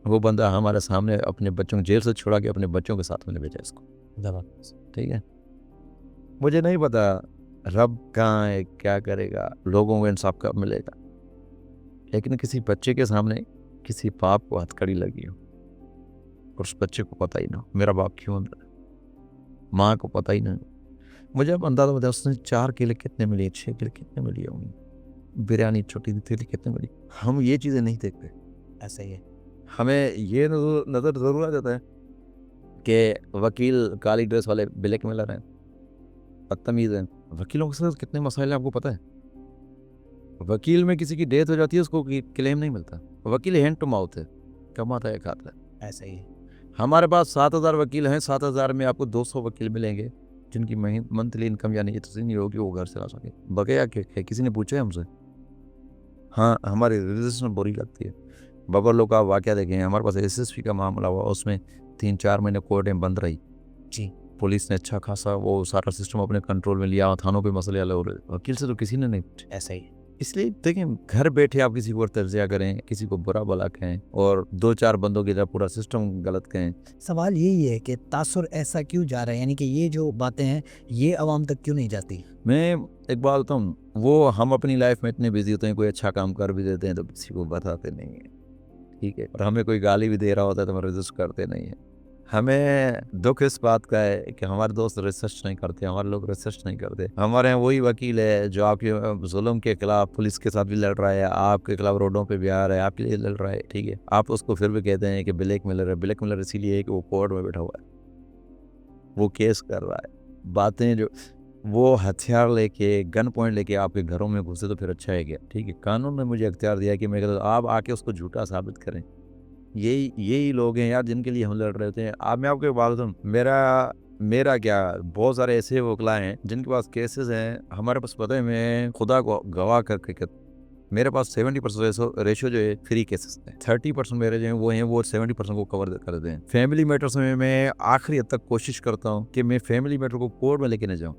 वो बंदा हमारे सामने अपने बच्चों को जेल से छुड़ा के अपने बच्चों के साथ में भेजा इसको। ठीक है, मुझे नहीं पता रब कहाँ है, क्या करेगा, लोगों को इंसाफ कब मिलेगा, लेकिन किसी बच्चे के सामने किसी बाप को हथकड़ी लगी हो और उस बच्चे को पता ही ना मेरा बाप क्यों अंदर है, माँ को पता ही नहीं। मुझे अब अंदाजा बता उसने 4 किलो कितने मिले, 6 किलो कितने मिली होंगी, बिरयानी छोटी थी कितने मिली। हम ये चीज़ें नहीं देखते। ऐसा ही है। हमें ये नज़र ज़रूर आ जाता है कि वकील काली ड्रेस वाले ब्लैक मेलर हैं, बदतमीज़ हैं। वकीलों के साथ कितने मसाइल हैं आपको पता है। वकील में किसी की डेथ हो जाती है उसको क्लेम नहीं मिलता। वकील हैंड टू माउथ है, कमाता है खाता है। ऐसा ही है। हमारे पास 7,000 वकील हैं, 7,000 में आपको 200 वकील मिलेंगे जिनकी मंथली इनकम यानी इतनी नहीं होगी वो घर चला सके। बगैया के किसी ने पूछा है हमसे? हाँ, हमारी रजिस्ट्रेशन बुरी लगती है। बबरलो का वाक़या देखें, हमारे पास एसएसपी का मामला हुआ, उसमें 3-4 महीने कोर्टें बंद रही। जी। पुलिस ने अच्छा खासा वो सारा सिस्टम अपने कंट्रोल में लिया, थानों पे मसले हल हो रहे, वकील से तो किसी ने नहीं पूछा। ऐसा ही है। इसलिए देखिए, घर बैठे आप किसी को तर्जिया करें, किसी को बुरा भला कहें और 2-4 बंदों की तरह पूरा सिस्टम गलत कहें। सवाल यही है कि तासुर ऐसा क्यों जा रहा है, यानी कि ये जो बातें हैं ये आवाम तक क्यों नहीं जाती? मैं एक बात बताऊँ, वो हम अपनी लाइफ में इतने बिजी होते हैं, कोई अच्छा काम कर भी देते हैं तो किसी को बताते नहीं हैं, ठीक है। और हमें कोई गाली भी दे रहा होता है तो हम रजिस्ट करते नहीं हैं। हमें दुख इस बात का है कि हमारे दोस्त रिसर्च नहीं करते, हमारे लोग रिसर्च नहीं करते। हमारे यहाँ वही वकील है जो आपके जुल्म के खिलाफ पुलिस के साथ भी लड़ रहा है, आपके खिलाफ रोडों पे भी आ रहा है, आपके लिए लड़ रहा है, ठीक है। आप उसको फिर भी कहते हैं कि ब्लैक मेलर है। ब्लैक मेलर इसीलिए है कि वो कोर्ट में बैठा हुआ है, वो केस कर रहा है। बातें जो वो हथियार लेके, गन पॉइंट लेके आपके घरों में घुसे तो फिर अच्छा है क्या, ठीक है। कानून ने मुझे अख्तियार दिया कि मैं कहता आप आके उसको झूठा साबित करें। यही लोग हैं यार जिनके लिए हम लड़ रहे होते हैं। आप मैं आपको एक बात बताऊं, मेरा क्या, बहुत सारे ऐसे वकला हैं जिनके पास केसेस हैं। हमारे पास पता है, मैं खुदा को गवाह करके मेरे पास 70% रेशो जो है फ्री केसेस है। 30% मेरे जो हैं वो 70% को कवर कर दें। फैमिली मैटर्स में मैं आखिरी हद तक कोशिश करता हूँ कि मैं फैमिली मैटर को कोर्ट में लेके न जाऊँ,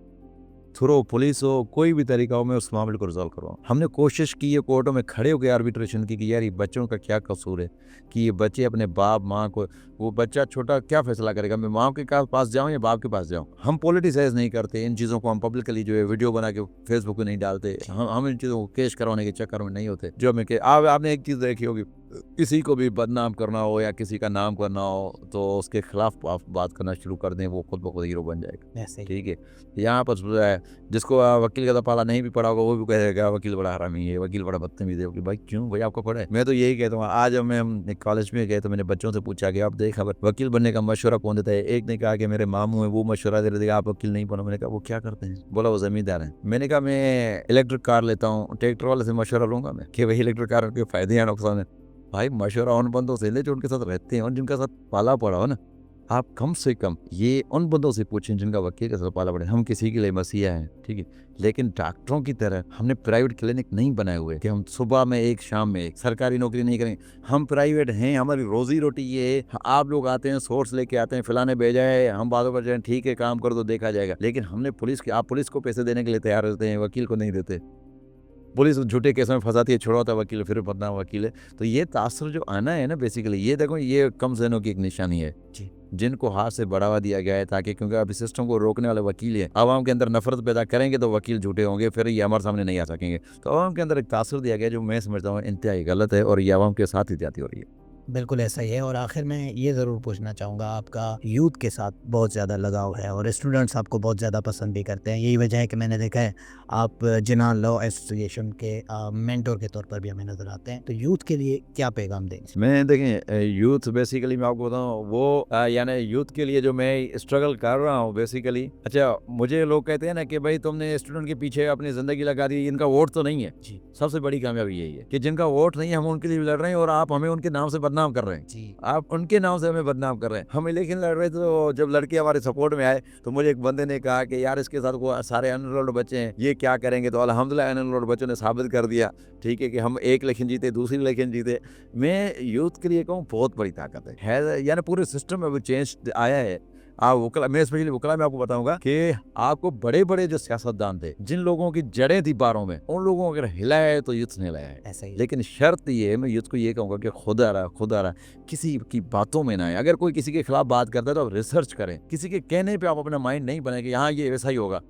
थ्रू पुलिस हो, कोई भी तरीका हो, मैं उस मामले को रिजॉल्व करवाऊँ। हमने कोशिश की है कोर्टों में खड़े होकर आर्बिट्रेशन की कि यार ये बच्चों का क्या कसूर है कि ये बच्चे अपने बाप माँ को, वो बच्चा छोटा क्या फैसला करेगा, मैं माँ के पास जाऊँ या बाप के पास जाऊँ। हम पॉलिटिसाइज नहीं करते इन चीज़ों को, हम पब्लिकली जो है वीडियो बना के फेसबुक पे नहीं डालते। हम इन चीज़ों को केस करवाने के चक्कर में नहीं होते। जो मैं आपने एक चीज़ देखी होगी, किसी को भी बदनाम करना हो या किसी का नाम करना हो तो उसके खिलाफ आप बात करना शुरू कर दें, वो खुद ब खुद हीरो बन जाएगा, ठीक है। यहाँ पर जिसको वकील का पाला नहीं भी पड़ा होगा वो भी कहेगा वकील बड़ा हरामी है, वकील बड़ा बदतमीज है। वकील भाई क्यों भाई, आपको पड़ा है? मैं तो यही कहता हूँ। आज हम एक कॉलेज में गए तो मैंने बच्चों से पूछा कि आप देखा वकील बनने का मशवरा कौन देता है। एक ने कहा कि मेरे मामू है, वो मशवरा दे रहे थे आप वकील नहीं बनो। मैंने कहा वो क्या करते हैं? बोला वो जमींदार है। मैंने कहा मैं इलेक्ट्रिक कार लेता हूँ, ट्रैक्टर वाले से मशवरा लूंगा मैं कि वही इलेक्ट्रिक कार के फायदे या नुकसान है। भाई मशवरा उन बंदों से ले जो उनके साथ रहते हैं और जिनका साथ पाला पड़ा हो ना। आप कम से कम ये उन बंदों से पूछें जिनका वकील के साथ पाला पड़े। हम किसी के लिए मसीहा हैं, ठीक है, लेकिन डॉक्टरों की तरह हमने प्राइवेट क्लिनिक नहीं बनाए हुए कि हम सुबह में एक शाम में एक सरकारी नौकरी नहीं करेंगे। हम प्राइवेट हैं, हमारी रोजी रोटी ये है। आप लोग आते हैं, सोर्स लेके आते हैं, फलाने भेजा है, हम बातों पर जाएं, ठीक है काम कर दो देखा जाएगा। लेकिन हमने आप पुलिस को पैसे देने के लिए तैयार होते हैं, वकील को नहीं देते। पुलिस झूठे केस में फंसाती है, छुड़वाता वकील, फिर बदनाम वकील है। तो ये तासर जो आना है ना, बेसिकली ये देखो, ये कम ज़हनों की एक निशानी है जी। जिनको हाथ से बढ़ावा दिया गया है ताकि, क्योंकि अभी सिस्टम को रोकने वाले वकील है। आवाम के अंदर नफरत पैदा करेंगे तो वकील झूठे होंगे, फिर ये हमारे सामने नहीं आ सकेंगे। तो आवाम के अंदर एक तासर दिया गया जो मैं समझता हूँ इंतहाई गलत है और ये आवाम के साथ ही जाती हो रही है। बिल्कुल ऐसा ही है। और आखिर में ये ज़रूर पूछना चाहूँगा, आपका यूथ के साथ बहुत ज़्यादा लगाव है और स्टूडेंट्स आपको बहुत ज़्यादा पसंद भी करते हैं। यही वजह है कि मैंने देखा है आप जिन्ना लॉ एसोसिएशन के मेंटोर के तौर पर भी हमें नज़र आते हैं। तो यूथ के लिए क्या पैगाम देंगे? मैं देखें, यूथ बेसिकली मैं आपको बताऊँ वो यानी यूथ के लिए जो मैं स्ट्रगल कर रहा हूँ बेसिकली, अच्छा मुझे लोग कहते हैं ना कि भाई तुमने स्टूडेंट के पीछे अपनी ज़िंदगी लगा दी, इनका वोट तो नहीं है। जी। सबसे बड़ी कामयाबी यही है कि जिनका वोट नहीं है हम उनके लिए लड़ रहे हैं और आप हमें उनके नाम से बदनाम कर रहे हैं। जी। आप उनके नाम से हमें बदनाम कर रहे हैं। हम इलेक्शन लड़ रहे थे तो जब लड़के हमारे सपोर्ट में आए तो मुझे एक बंदे ने कहा कि यार इसके साथ वो सारे अनरोल्ड बच्चे हैं, ये क्या करेंगे। तो अल्हम्दुलिल्लाह अनरोल्ड बच्चों ने साबित कर दिया, ठीक है, कि हम एक इलेक्शन जीते, दूसरी इलेक्शन जीते। मैं यूथ के लिए कहूँ बहुत बड़ी ताकत है यानी पूरे सिस्टम में वो चेंज आया है। आप वकला, मैं स्पेशली वकला में आपको बताऊंगा कि आपको बड़े बड़े जो सियासतदान थे, जिन लोगों की जड़ें थी बारों में, उन लोगों को अगर हिलाया है तो युद्ध ने हिलाया है। ऐसा ही लेकिन शर्त ये है, मैं युद्ध को ये कहूंगा कि खुदा रहा किसी की बातों में ना आए। अगर कोई किसी के खिलाफ बात करता है तो आप रिसर्च करें, किसी के कहने पे आप अपना माइंड नहीं बनाए कि हाँ ये वैसा ही होगा।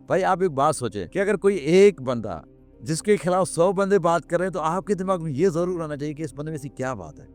भाई आप एक बात सोचें कि अगर कोई एक बंदा जिसके खिलाफ 100 बंदे बात कर रहे हैं तो आपके दिमाग में ये जरूर आना चाहिए कि इस बंदे में ऐसी क्या बात है,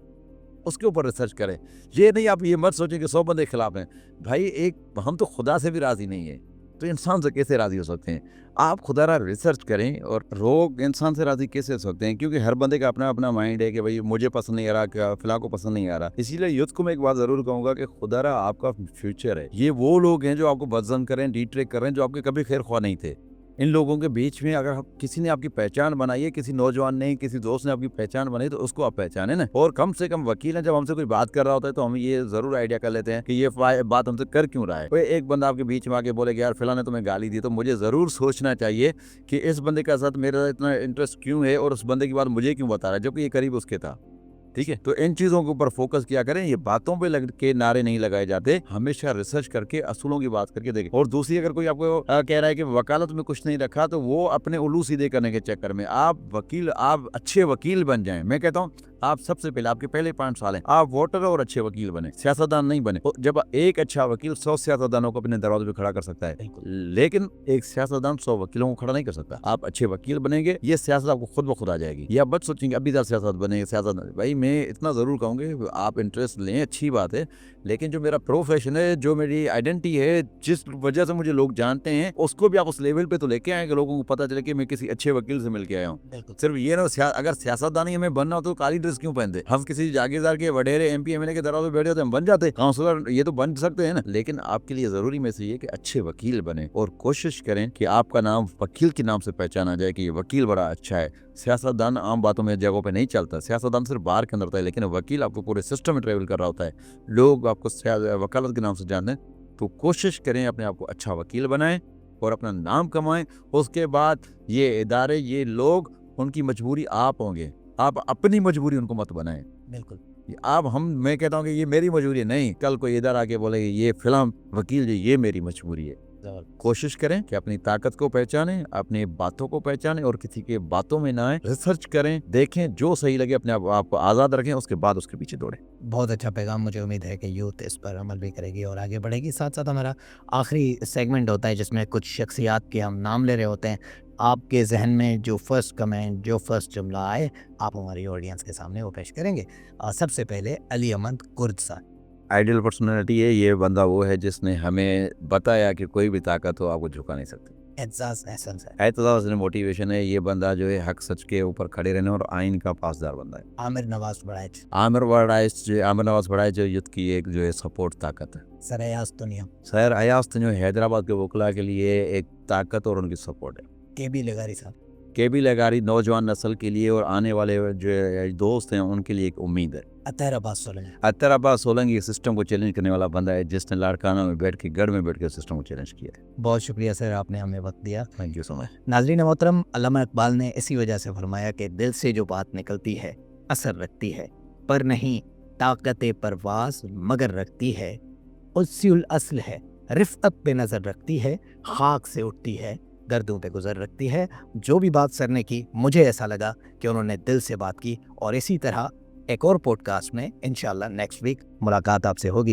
उसके ऊपर रिसर्च करें। ये नहीं आप ये मत सोचें कि 100 बंदे के खिलाफ हैं। भाई एक हम तो खुदा से भी राजी नहीं है, तो इंसान से कैसे राजी हो सकते हैं? आप खुदा रिसर्च करें। और लोग इंसान से राजी कैसे हो सकते हैं? क्योंकि हर बंदे का अपना अपना माइंड है कि भाई मुझे पसंद नहीं आ रहा, क्या फिलहाल को पसंद नहीं आ रहा। इसीलिए युद्ध को मैं एक बात जरूर कहूंगा कि खुदा आपका फ्यूचर है। ये वो लोग हैं जो आपको बदजन करें, डिट्रैक्ट करें, जो आपके कभी खैर ख्वाह नहीं थे। इन लोगों के बीच में अगर किसी ने आपकी पहचान बनाई है, किसी नौजवान ने, किसी दोस्त ने आपकी पहचान बनाई, तो उसको आप पहचाने ना। और कम से कम वकील है, जब हमसे कोई बात कर रहा होता है तो हम ये जरूर आइडिया कर लेते हैं कि ये बात हमसे कर क्यों रहा है। कोई एक बंदा आपके बीच में आके बोले कि यार फिलहाल ने तुम्हें गाली दी, तो मुझे जरूर सोचना चाहिए कि इस बंदे के साथ मेरा इतना इंटरेस्ट क्यों है और उस बंदे की बात मुझे क्यों बता रहा है, जबकि ये करीब उसके था। ठीक है, तो इन चीजों के ऊपर फोकस किया करें। ये बातों पे लग के नारे नहीं लगाए जाते, हमेशा रिसर्च करके असूलों की बात करके देखें। और दूसरी, अगर कोई आपको कह रहा है कि वकालत में कुछ नहीं रखा, तो वो अपने उल्लू सीधे करने के चक्कर में आप अच्छे वकील बन जाएं। मैं कहता हूँ आप सबसे पहले, आपके पहले 5 साल हैं, आप वोटर और अच्छे वकील बने, सियासतदान नहीं बने। जब एक अच्छा वकील 100 सियासतदानों को अपने दरवाजे पे खड़ा कर सकता है, लेकिन एक सियासतदान 100 वकीलों को खड़ा नहीं कर सकता। आप अच्छे वकील बनेंगे, ये सियासत आपको खुद ब खुद आ जाएगी। या बच सोचेंगे अभी सियासत बने, सियासत। भाई मैं इतना जरूर कहूंगी, आप इंटरेस्ट लें, अच्छी बात है, लेकिन जो मेरा प्रोफेशन है, जो मेरी आइडेंटिटी है, जिस वजह से मुझे लोग जानते हैं, उसको भी आप उस लेवल पे तो लेके आए कि लोगों को पता चले कि मैं किसी अच्छे वकील से मिल के आया हूँ। सिर्फ ये ना, अगर सियासतदान हमें बनना हो तो काली ड्रेस क्यों पहनते? हम किसी जागीरदार के, वडेरे, MP MLA के दरवाजे बैठे होते, हम बन जाते काउंसलर, ये तो बन सकते हैं ना। लेकिन आपके लिए जरूरी में से ये कि अच्छे वकील बने और कोशिश करें कि आपका नाम वकील के नाम से पहचाना जाए कि ये वकील बड़ा अच्छा है। सियासतदान आम बातों में जगहों पे नहीं चलता, सियासतदान सिर्फ बाहर के अंदर होता है, लेकिन वकील आपको पूरे सिस्टम में ट्रेवल कर रहा होता है। लोग आपको वकालत के नाम से जानते हैं। तो कोशिश करें अपने आप को अच्छा वकील बनाएं और अपना नाम कमाएं। उसके बाद ये इदारे, ये लोग, उनकी मजबूरी आप होंगे, आप अपनी मजबूरी उनको मत बनाएं। बिल्कुल। मैं कहता हूँ कि ये मेरी मजबूरी है, नहीं, कल कोई इधर आके बोले ये फिल्म वकील जी ये मेरी मजबूरी है। कोशिश करें कि अपनी ताकत को पहचानें, अपनी बातों को पहचानें और किसी के बातों में ना आए। रिसर्च करें, देखें, जो सही लगे अपने आप को आज़ाद रखें, उसके बाद उसके पीछे दौड़ें। बहुत अच्छा पैगाम, मुझे उम्मीद है कि यूथ इस पर अमल भी करेगी और आगे बढ़ेगी। साथ साथ हमारा आखिरी सेगमेंट होता है जिसमें कुछ शख्सियात के हम नाम ले रहे होते हैं। आपके जहन में जो फर्स्ट कमेंट, जो फर्स्ट जुमला आए, आप हमारी ऑडियंस के सामने वो पेश करेंगे। सबसे पहले अली अहमद कुर्द साहब। आइडियल पर्सनैलिटी है ये बंदा, वो है जिसने हमें बताया कि कोई भी ताकत हो आपको झुका नहीं सकती। एजाज एहसन साहब। एतजाज मोटिवेशन है, ये बंदा जो है हक सच के ऊपर खड़े रहने और आइन का पासदार बंदा है। आमिर नवाज बड़ाइच। आमिर नवाज बड़ाइच जो युद्ध की एक जो है सपोर्ट ताकत है। सर अयाज दुनिया। सर अयाज जो हैदराबाद के वकला के लिए एक ताकत और उनकी सपोर्ट है। KB लगारी साहब। KB लगारी नौजवान नस्ल के लिए और आने वाले जो दोस्त हैं उनके लिए एक उम्मीद है। अतहर अब्बास सोलंकी। अतहर अब्बास सोलंकी सिस्टम को चैलेंज करने वाला बंदा है, जिसने लाड़काना में बैठ के, गढ़ में बैठ के सिस्टम को चैलेंज किया है। बहुत शुक्रिया सर, आपने हमें वक्त दिया। Thank you so much. नाज़रीन मोहतरम, अल्लामा इकबाल ने इसी वजह से फरमाया कि दिल से जो बात निकलती है असर रखती है, पर नहीं ताकत परवास मगर रखती है। उस्सुल असल है, रिफ़अत पे नज़र रखती है, खाक से उठती है, दर्दों पे गुजर रखती है। जो भी बात सर ने की, मुझे ऐसा लगा कि उन्होंने दिल से बात की। और इसी तरह एक और पॉडकास्ट में इंशाल्लाह नेक्स्ट वीक मुलाकात आपसे होगी।